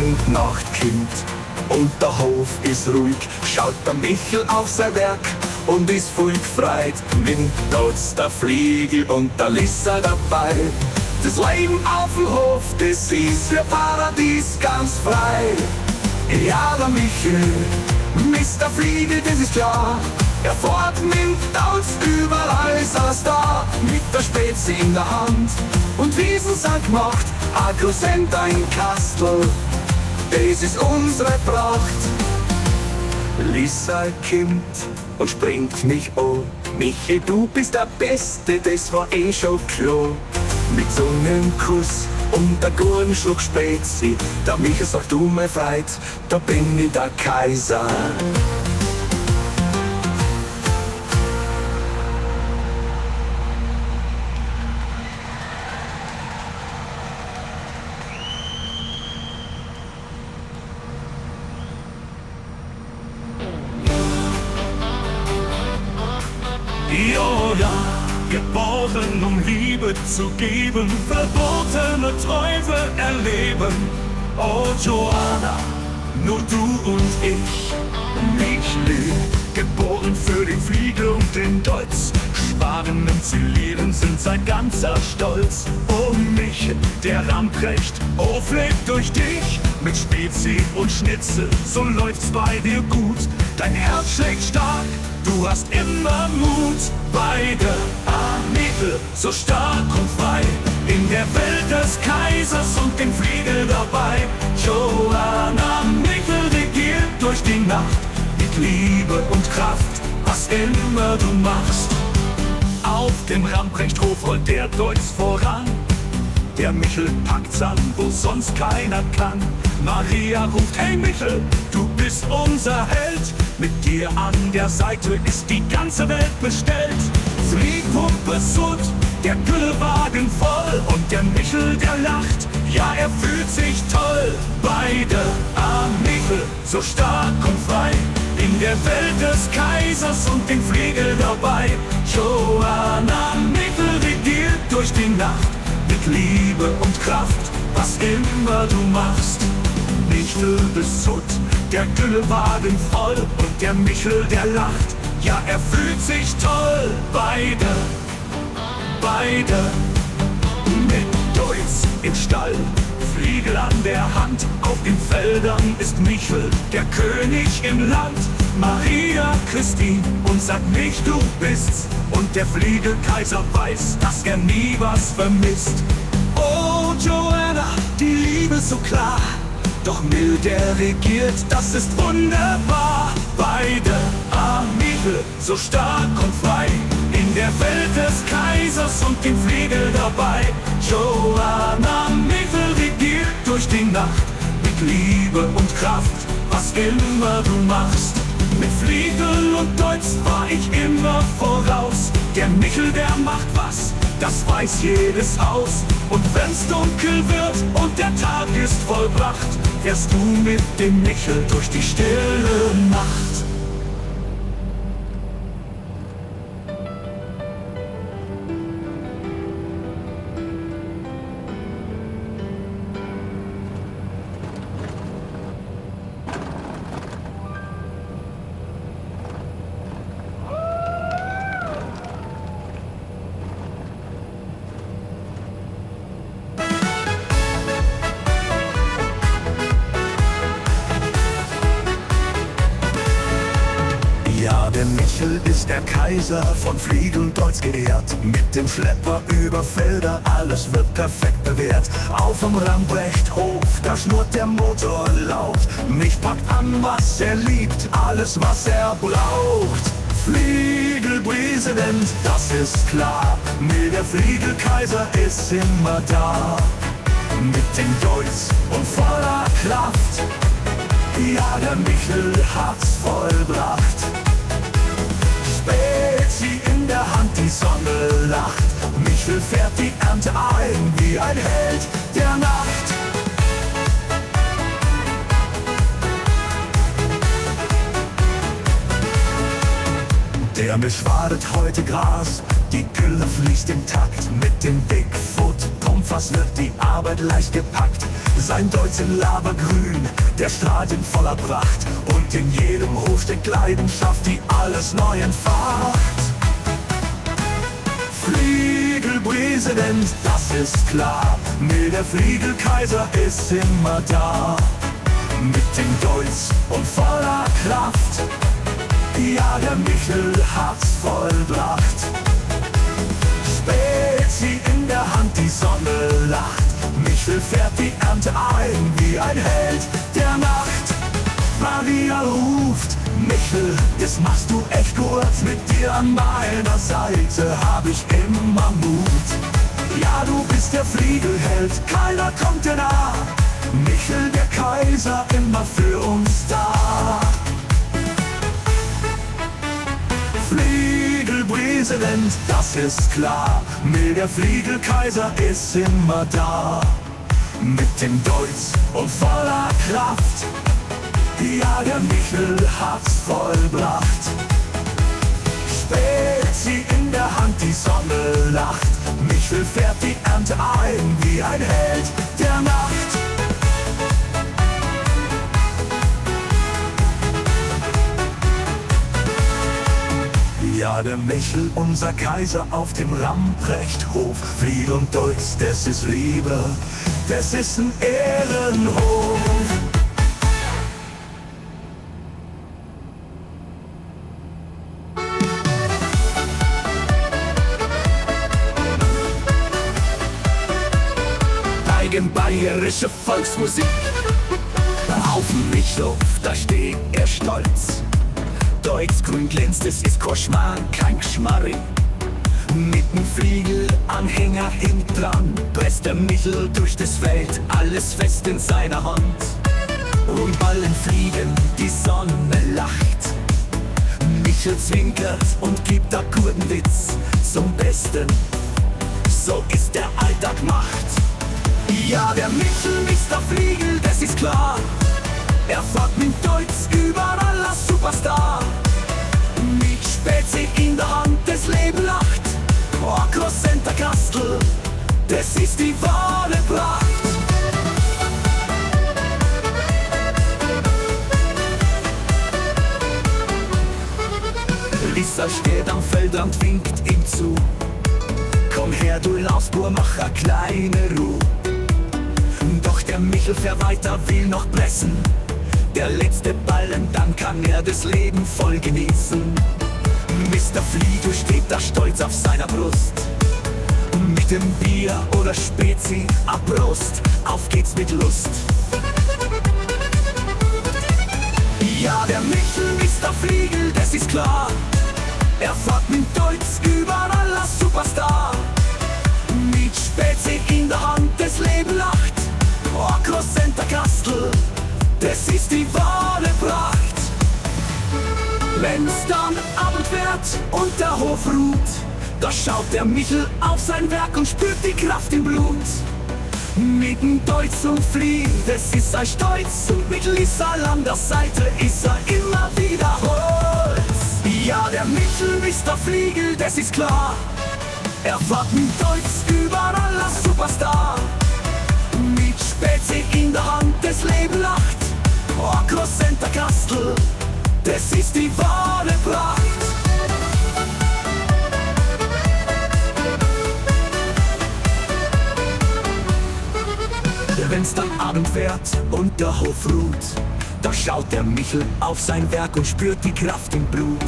wenn die Nacht kommt und der Hof ist ruhig, schaut der Michel auf sein Werk und ist voll gefreut. Wenn dort der Fliegel und der Lisa dabei. Das Leben auf dem Hof, das ist für Paradies ganz frei. Ja, der Michel, Mr. Fliegel, das ist klar. Er fährt mit Dauts überall ist er da, mit der Spezi in der Hand. Und Wiesen sind gemacht, a Grusent ein Kastel, das ist unsere Pracht. Lisa kommt und springt mich an. Michi, du bist der Beste, das war eh schon klar. Mit so einem Kuss und der guten Schluck Spezi, der Michi sagt, du mein Freund, da bin ich der Kaiser. Joja, geboren um Liebe zu geben, verbotene Träume erleben. Oh Joanna, nur du und ich, Michel, geboren für den Fliegel und den Deutz. Sparen und Zilieren sind sein ganzer Stolz. Oh Michel, der Lamprecht, auflebt durch dich. Mit Spezi und Schnitzel, so läuft's bei dir gut. Dein Herz schlägt stark, du hast immer Mut. Beide Michel, so stark und frei, in der Welt des Kaisers und dem Fliegel dabei. Joanna Michel regiert durch die Nacht, mit Liebe und Kraft, was immer du machst. Auf dem Lamprechthof rollt der Deutz voran, der Michel packt's an, wo sonst keiner kann. Maria ruft, hey Michel, du bist unser Held. Mit dir an der Seite ist die ganze Welt bestellt. Fliegpumpe Sud, der Güllewagen voll und der Michel, der lacht, ja er fühlt sich toll. Beide Michel, so stark und frei, in der Welt des Kaisers und den Fliegel dabei. Joanna Michel regiert durch die Nacht, mit Liebe und Kraft, was immer du machst. Michel bis Sud, der Güllewagen voll und der Michel, der lacht, ja er fühlt sich toll. Beide mit Deutz im Stall, Fliegel an der Hand, auf den Feldern ist Michel, der König im Land. Maria Christin und sagt nicht, du bist's, und der Fliegelkaiser weiß, dass er nie was vermisst. Oh Joanna, die Liebe so klar, doch mild er regiert, das ist wunderbar. Beide Michel, so stark und frei, in der Welt des Kaisers und dem Fliegel dabei. Joanna Michel regiert durch die Nacht, mit Liebe und Kraft, was immer du machst. Mit Fliegel und Deutz war ich immer voraus. Der Michel, der macht was, das weiß jedes Haus. Und wenn's dunkel wird und der Tag ist vollbracht, fährst du mit dem Michel durch die stille Nacht. Der Michel ist der Kaiser, von Fliegel und Deutz geehrt. Mit dem Schlepper über Felder, alles wird perfekt bewährt. Auf dem Lamprechthof, da schnurrt der Motor laut. Mich packt an, was er liebt, alles was er braucht. Fliegelpräsident, das ist klar, mir der Fliegelkaiser ist immer da. Mit dem Deutz und voller Kraft, ja der Michel hat's vollbracht. Spezi in der Hand, die Sonne lacht. Michel fährt die Ernte ein wie ein Held der Nacht. Der Misch wadet heute Gras, die Gülle fließt im Takt mit dem Bigfoot. Umfass wird die Arbeit leicht gepackt. Sein Deutsch in Lavagrün, der strahlt in voller Pracht. Und in jedem Hof steckt Leidenschaft, die alles neu entfacht. Fliegelpräsident, das ist klar, nee, der Fliegelkaiser ist immer da. Mit dem Deutsch und voller Kraft, ja, der Michel hat's vollbracht. Spezi in der Hand, die Sonne lacht. Michel fährt die Ernte ein wie ein Held der Nacht. Maria ruft, Michel, das machst du echt gut. Mit dir an meiner Seite hab ich immer Mut. Ja, du bist der Fliegelheld, keiner kommt dir nah. Michel, der Kaiser, immer für uns da. Fliegelpräsident, das ist klar, nee, der Fliegelkaiser ist immer da. Mit dem Deutsch und voller Kraft, ja, der Michel hat's vollbracht. Spezi in der Hand, die Sonne lacht. Michel fährt die Ernte ein wie ein Held der Nacht. Ja, der Michel, unser Kaiser auf dem Lamprechthof. Fried und Deutsch, das ist Liebe, das ist ein Ehrenhof. Bayerische Volksmusik. Auf dem Michel, da steht er stolz. Deutsch-grün glänzt, es ist kein Schmarrn, kein Geschmarri. Mit dem Fliegelanhänger hinten dran presst der Michel durch das Feld, alles fest in seiner Hand. Und Ballen fliegen, die Sonne lacht. Michel zwinkert und gibt da guten Witz zum Besten. So ist der Alltag macht. Ja, der Michel ist der Fliegel, das ist klar. Er fährt mit Deutsch überall als Superstar. Mit Spezi in der Hand, das Leben lacht. Across Center Kastel, das ist die wahre Pracht. Lisa steht am Feldrand, winkt ihm zu. Komm her, du Lausbur, mach a kleine Ruhe. Doch der Michel fährt weiter, will noch pressen. Der letzte Ballen, dann kann er das Leben voll genießen. Mr. Fliegel steht da stolz auf seiner Brust. Mit dem Bier oder Spezi, Prost, auf geht's mit Lust. Ja, der Michel ist der Fliegel, das ist klar. Er fährt mit Deutsch überall als Superstar. Mit Spezi in der Hand, das Leben lacht. Across Center Kastel, das ist die wahre Pracht. Wenn's dann Abend wird und der Hof ruht, da schaut der Michel auf sein Werk und spürt die Kraft im Blut. Mit dem Deutsch und Fliehen, das ist sein Stolz. Und mit Lisa an der Seite ist er immer wiederholt. Ja, der Michel ist der Fliegel, das ist klar. Er fährt mit Deutsch überall als Superstar. Mit Spezi in der Hand, das Leben lacht. Across Center Kastel, das ist die wahre Pracht. Wenn's dann Abend wird und der Hof ruht, da schaut der Michel auf sein Werk und spürt die Kraft im Blut.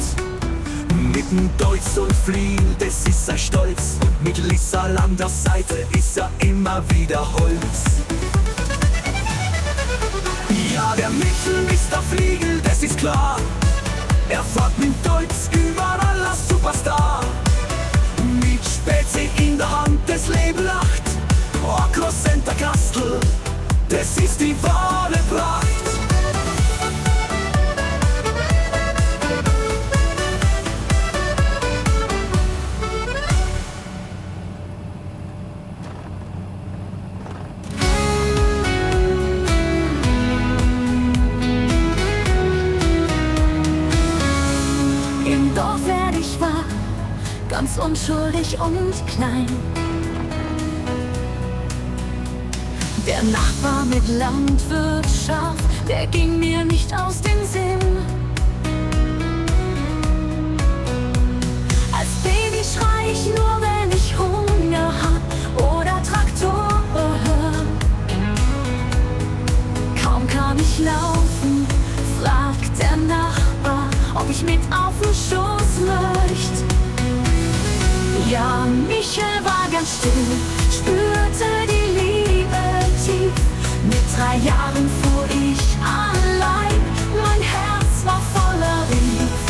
Mit dem Deutsch und Fliehen, das ist sein Stolz. Und mit Lisa an der Seite ist er immer wieder Holz. Ja, der Michel ist der Fliegel, das ist klar. Er fährt mit Deutsch überall als Superstar. Mit Spezi in der Hand, das Leben lacht. Across Center Kastel, das ist die wahre Pracht. Im Dorf werd ich wahr, ganz unschuldig und klein. Der Nachbar mit Landwirtschaft, der ging mir nicht aus dem Sinn. Als Baby schrei ich nur, wenn ich Hunger hab oder Traktor hör. Kaum kann ich laufen, fragt der Nachbar, ob ich mit auf den Schoß möcht. Ja, Michel war ganz still, spürte die Liebe tief. Mit 3 Jahren fuhr ich allein, mein Herz war voller Rief.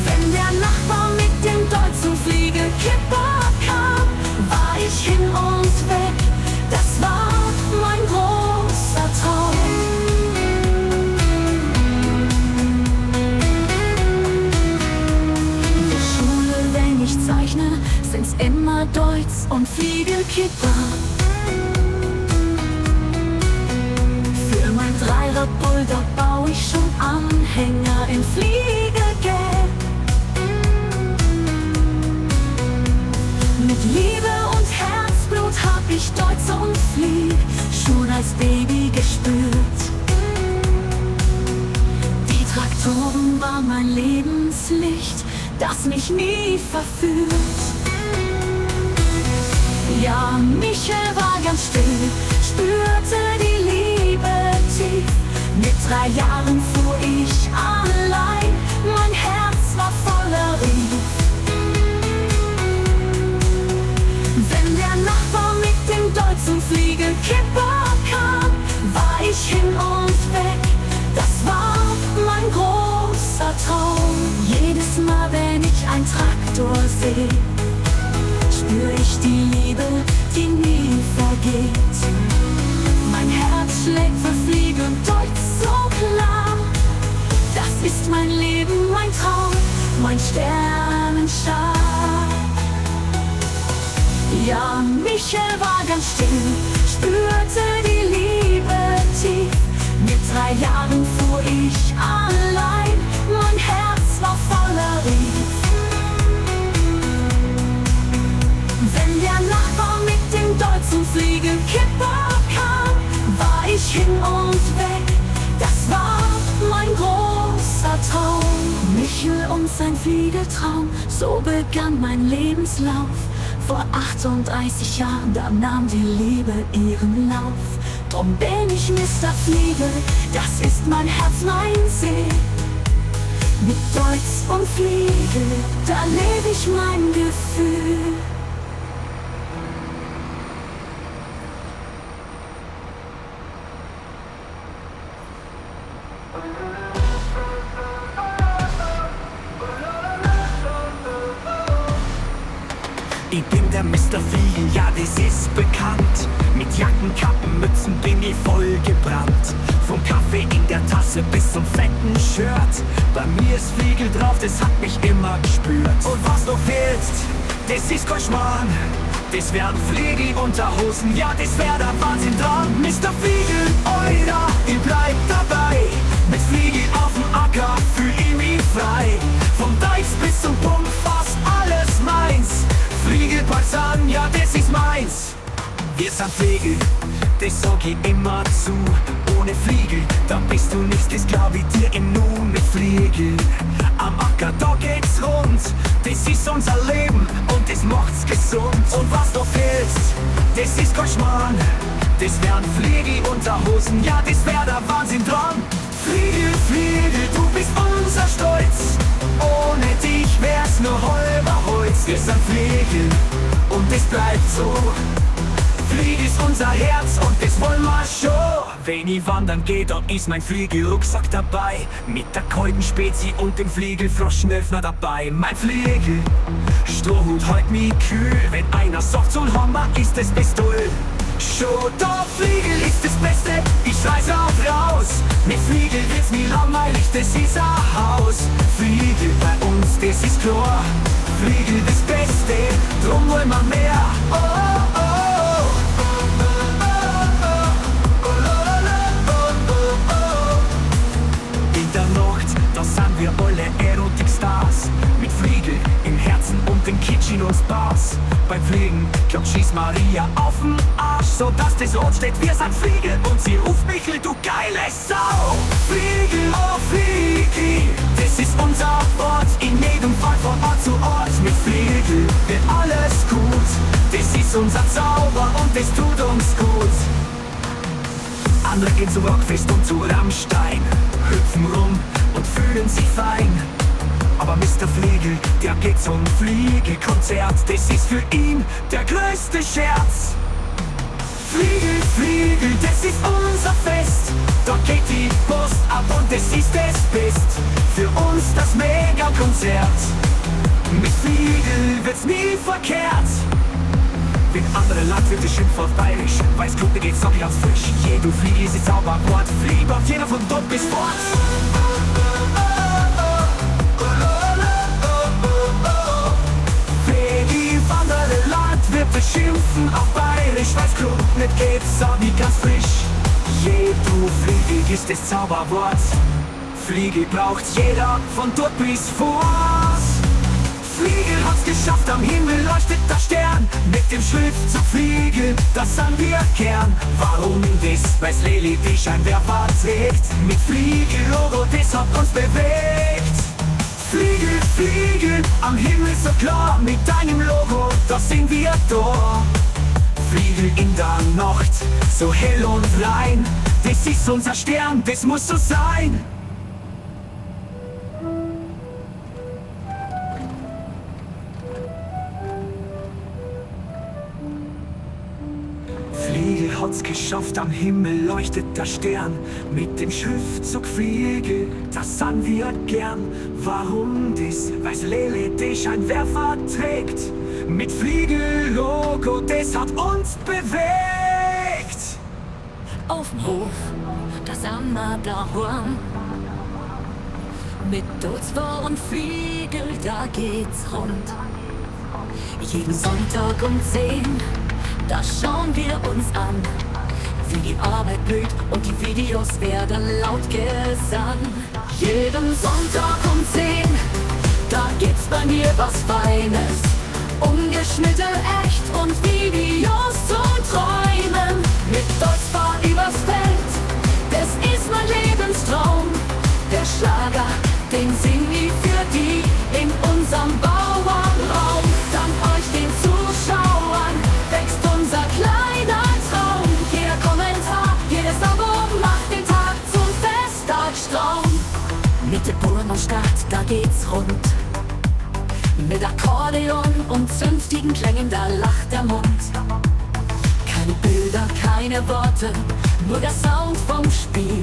Wenn der Nachbar mit dem deutschen Fliegelkipper kam, war ich hin und weg, das war mein großer Traum. Sind's immer Deutz und Fliegelkipper. Für mein Dreirad-Bulldog bau ich schon Anhänger in Fliegelgelb. Mit Liebe und Herzblut hab ich Deutz und Flieg schon als Baby gespürt. Die Traktoren waren mein Lebenslicht, das mich nie verführt. Ja, Michel war ganz still, spürte die Liebe tief. Mit 3 Jahren fuhr ich allein, mein Herz war voller Rief. Wenn der Nachbar mit dem deutschen Fliegelkipper kam, war ich hin und weg, das war mein großer Traum. Jedes Mal, wenn ich einen Traktor seh, spür ich die Liebe, die nie vergeht. Mein Herz schlägt für Fliege und Deutz so klar. Das ist mein Leben, mein Traum, mein Sternenschar. Ja, Michel war ganz still, spürte die Liebe tief. Mit 3 Jahren fuhr ich allein, mein Herz war voller Rief. Wenn der Nachbar mit dem deutschen Fliegelkipper kam, war ich hin und weg, das war mein großer Traum. Michel und sein Fliegeltraum, so begann mein Lebenslauf. Vor 38 Jahren, da nahm die Liebe ihren Lauf. Drum bin ich Mr. Fliegel, das ist mein Herz, mein See. Mit Deutz und Fliegel, da lebe ich mein Gefühl. Ich bin der Mr. Fliegel, ja das ist bekannt. Mit Jacken, Kappen, Mützen bin ich voll gebrannt. Vom Kaffee in der Tasse bis zum fetten Shirt. Bei mir ist Fliegel drauf, das hat mich immer gespürt. Und was noch fehlt, das ist kein Schmarrn. Das wären Fliegelunterhosen, ja das wär der Wahnsinn dran. Mr. Fliegel, Euer, ich bleib dabei. Mit Fliegel auf dem Acker fühl ich mich frei. Vom Deichs bis zum Pump, fast alles meins. Fliegel, Balsan, ja das ist meins. Wir sind Fliegel, das sag ich immer zu. Ohne Fliegel, da bist du nichts, das glaub ich dir im Nu. Mit Fliegel am Acker, da geht's rund. Das ist unser Leben und das macht's gesund. Und was noch fehlt, das ist kein Schmarrn. Das wären Fliegelunterhosen, ja das wär der Wahnsinn dran. Fliegel, Fliegel, du bist unser Stolz. Ohne dich wär's nur halber Holz. Wir sind Fliegel und es bleibt so. Fliegel ist unser Herz und das wollen wir schon. Wenn ich wandern geh, dann ist mein Fliegelrucksack dabei. Mit der kalten Spezi und dem Fliegelfroschenöffner dabei. Mein Fliegel, Strohhut hält mich kühl. Wenn einer sagt, so ein Hammer ist das Pistol. Schon der Fliegel ist das Beste, ich schrei's auch raus. Mit Fliegel wird's nie langweilig, das ist ein Haus. Fliegel bei uns, das ist klar. Fliegel das Beste, drum wollen wir mehr. Oh, oh, oh. In der Nacht, da sind wir alle Erotikstars. Mit Fliegel im Herzen und den Kitsch in uns Bars. Beim Fliegen Komm, schieß Maria auf'n Arsch, so dass das Rot steht, wir sind Fliege. Und sie ruft Michel, du geile Sau. Fliege, oh Fliege, das ist unser Wort. In jedem Fall von Ort zu Ort. Mit Fliege wird alles gut. Das ist unser Zauber und das tut uns gut. Andere gehen zu Rockfest und zu Rammstein, hüpfen rum und fühlen sich fein. Aber Mr. Fliegel, der geht zum Fliegekonzert. Das ist für ihn der größte Scherz. Fliegel, Fliegel, das ist unser Fest. Dort geht die Post ab und das ist das Best. Für uns das Mega-Konzert. Mit Fliegel wird's nie verkehrt. Wenn andere Landwirte schimpfen auf Bayerisch, weiß Klub, mir geht's doch ganz frisch. Du Fliege ist das Zauberwort, Flieg auf jeder von dort bis fort. Andere Landwirte schimpfen auf Bayerisch, weiß Klub, nicht geht's so wie ganz frisch. Du Fliege ist das Zauberwort. Fliege braucht jeder von dort bis fort. Fliege hat's geschafft, am Himmel leuchtet der Stern. Mit dem Schriftzug Fliege, das sagen wir gern. Warum das? Weil's Leli die Scheinwerfer trägt. Mit Fliege-Logo, das hat uns bewegt. Fliege, Fliege, am Himmel so klar. Mit deinem Logo, das sind wir da. Fliege in der Nacht, so hell und rein. Das ist unser Stern, das muss so sein. Fliege hat's geschafft, am Himmel leuchtet der Stern. Mit dem Schriftzug Fliege, das sagen wir gern. Warum das? Weil's Lele die Scheinwerfer trägt. Mit Fliege-Logo, das hat uns bewegt. Auf'm Hof, da sind wir daheim. Mit Dutzwar und Fliegel, da geht's rund. Jeden Sonntag um 10, da schauen wir uns an, wie die Arbeit blüht und die Videos werden laut gesungen. Jeden Sonntag um 10, da gibt's bei mir was Feines. Ungeschnitten, echt und Videos zum Träumen. Mit Deutschfahr übers Feld, das ist mein Lebenstraum. Der Schlager, den sing ich für die in unserem Bauernraum. Dank euch den Zuschauern wächst unser kleiner Traum. Jeder Kommentar, jedes Abo macht den Tag zum Festtagstraum. Mit dem Bullen am Start, da geht's rund. Mit Akkordeon und zünftigen Klängen, da lacht der Mund. Keine Bilder, keine Worte, nur der Sound vom Spiel.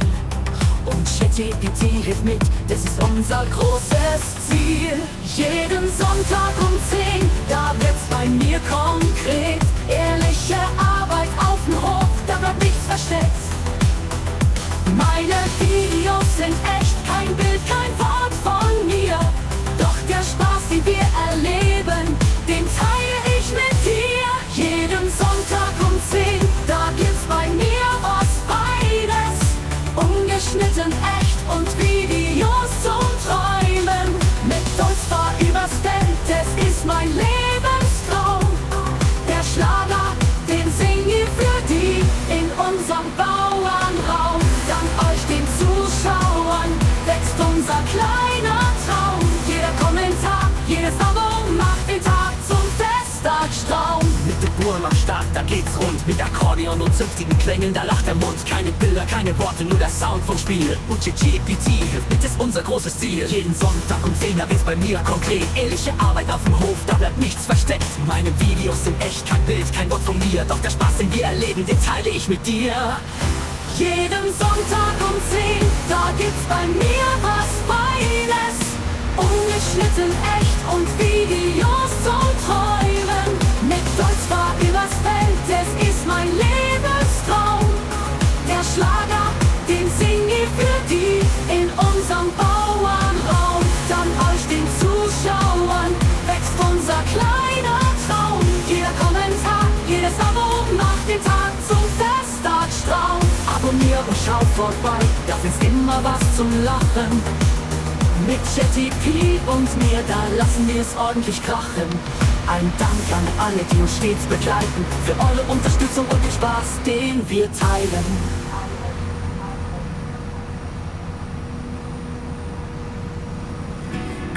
Und ChatGPT hilft mit, das ist unser großes Ziel. Jeden Sonntag um 10, da wird's bei mir konkret. Ehrliche Arbeit auf dem Hof, da bleibt nichts versteckt. Meine Videos sind echt, kein Bild, kein Wort von mir. Doch der Spaß, den wir erleben, den teile ich mit dir. Jeden Sonntag um 10, da gibt's bei mir was Feines. Ungeschnitten, echt und Videos zum Träumen. Mit Deutschfahr übers Feld, das ist mein Lebenstraum. Der Schlager, den sing ich für die in unserem Bauernraum. Dank euch den Zuschauern wächst unser kleiner Traum. Jeder Kommentar, jedes Abo macht den Tag zum Festtagstraum. Mit dem Burm am Start, da geht's rund. Mit Akkordeon und zünftigen Klängen, da lacht der Mund. Keine Bilder, keine Worte, nur der Sound vom Spiel. Und ChatGPT hilft mit, ist unser großes Ziel. Jeden Sonntag um 10, da wird's bei mir konkret. Ehrliche Arbeit auf dem Hof, da bleibt nichts versteckt. Meine Videos sind echt, kein Bild, kein Wort von mir. Doch der Spaß, den wir erleben, den teile ich mit dir. Jeden Sonntag um 10, da gibt's bei mir was Feines. Ungeschnitten, echt und Videos zum Träumen. Mit Deutschfahr übers Feld, das ist mein Lebenstraum. Der Schlager, den sing ich für die in unserem Bauernraum. Dank euch den Zuschauern wächst unser kleiner Traum. Jeder Kommentar, jedes Abo macht den Tag zum Festtagstraum. Abonnier und schau vorbei, da findest immer was zum Lachen. Mit JTP und mir, da lassen wir es ordentlich krachen. Ein Dank an alle, die uns stets begleiten, für eure Unterstützung und den Spaß, den wir teilen.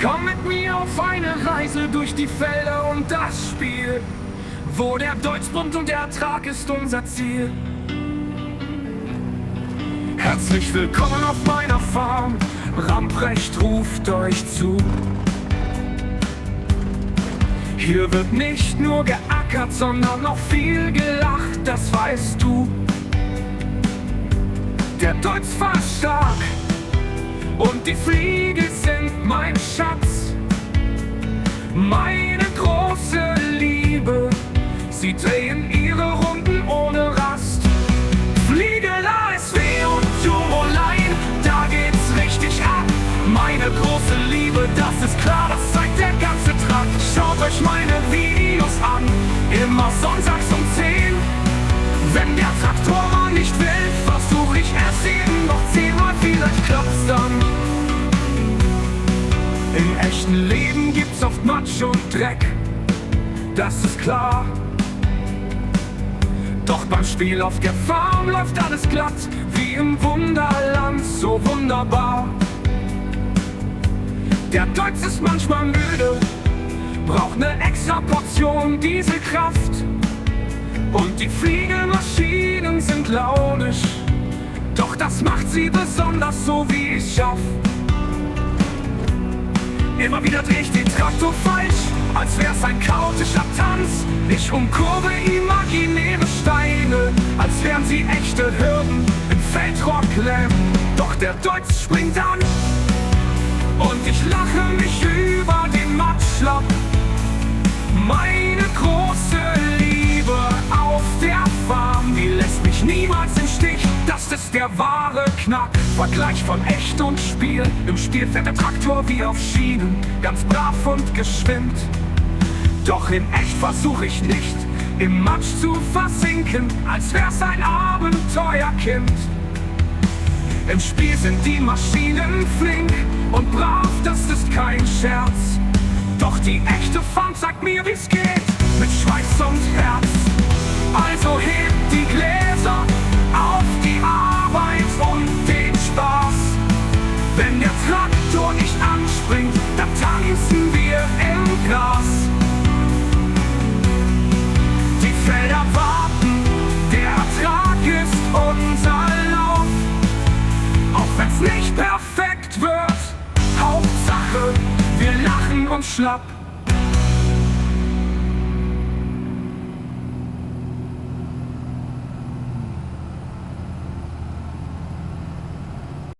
Komm mit mir auf eine Reise durch die Felder und das Spiel, wo der Deutschbund und der Ertrag ist unser Ziel. Herzlich willkommen auf meiner Farm, Ramprecht ruft euch zu. Hier wird nicht nur geackert, sondern auch viel gelacht, das weißt du. Der Deutsch war stark und die Fliegel sind mein Schatz, meine große Liebe. Sie drehen ihre Runden ohne Rast. Fliegel, ASW und Jurolein, da geht's richtig ab. Meine große Liebe, das ist klar, das zeigt der ganze Trakt. Schaut euch meine Videos an, immer sonntags um 10. Wenn der Traktor mal nicht will, versuch ich erst eben noch 10-mal, vielleicht klappt's dann. Im echten Leben gibt's oft Matsch und Dreck, das ist klar. Doch beim Spiel auf der Farm läuft alles glatt, wie im Wunderland, so wunderbar. Der Deutsch ist manchmal müde, braucht ne extra Portion Dieselkraft. Und die Fliegelmaschinen sind launisch, doch das macht sie besonders, so wie ich schaff. Immer wieder dreh ich den Traktor falsch, als wär's ein chaotischer Tanz. Ich umkurve imaginäre Steine, als wären sie echte Hürden im Feldrohr klemmen. Doch der Deutsch springt an und ich lache mich über den Matschlapp. Meine große Liebe auf der Farm, die lässt mich niemals im Stich. Das ist der wahre Knack, Vergleich von echt und Spiel. Im Spiel fährt der Traktor wie auf Schienen, ganz brav und geschwind. Doch in echt versuch ich nicht, im Matsch zu versinken, als wär's ein Abenteuerkind. Im Spiel sind die Maschinen flink und brav, das ist kein Scherz. Doch die echte Farm zeigt mir, wie's geht, mit Schweiß und Herz. Also hebt die Gläser auf die Arbeit und den Spaß. Wenn der Traktor nicht anspringt, dann tanzen wir im Gras. Die Felder warten, der Ertrag ist unser Lauf. Auch wenn's nicht perfekt wird, Hauptsache, wir lachen uns schlapp.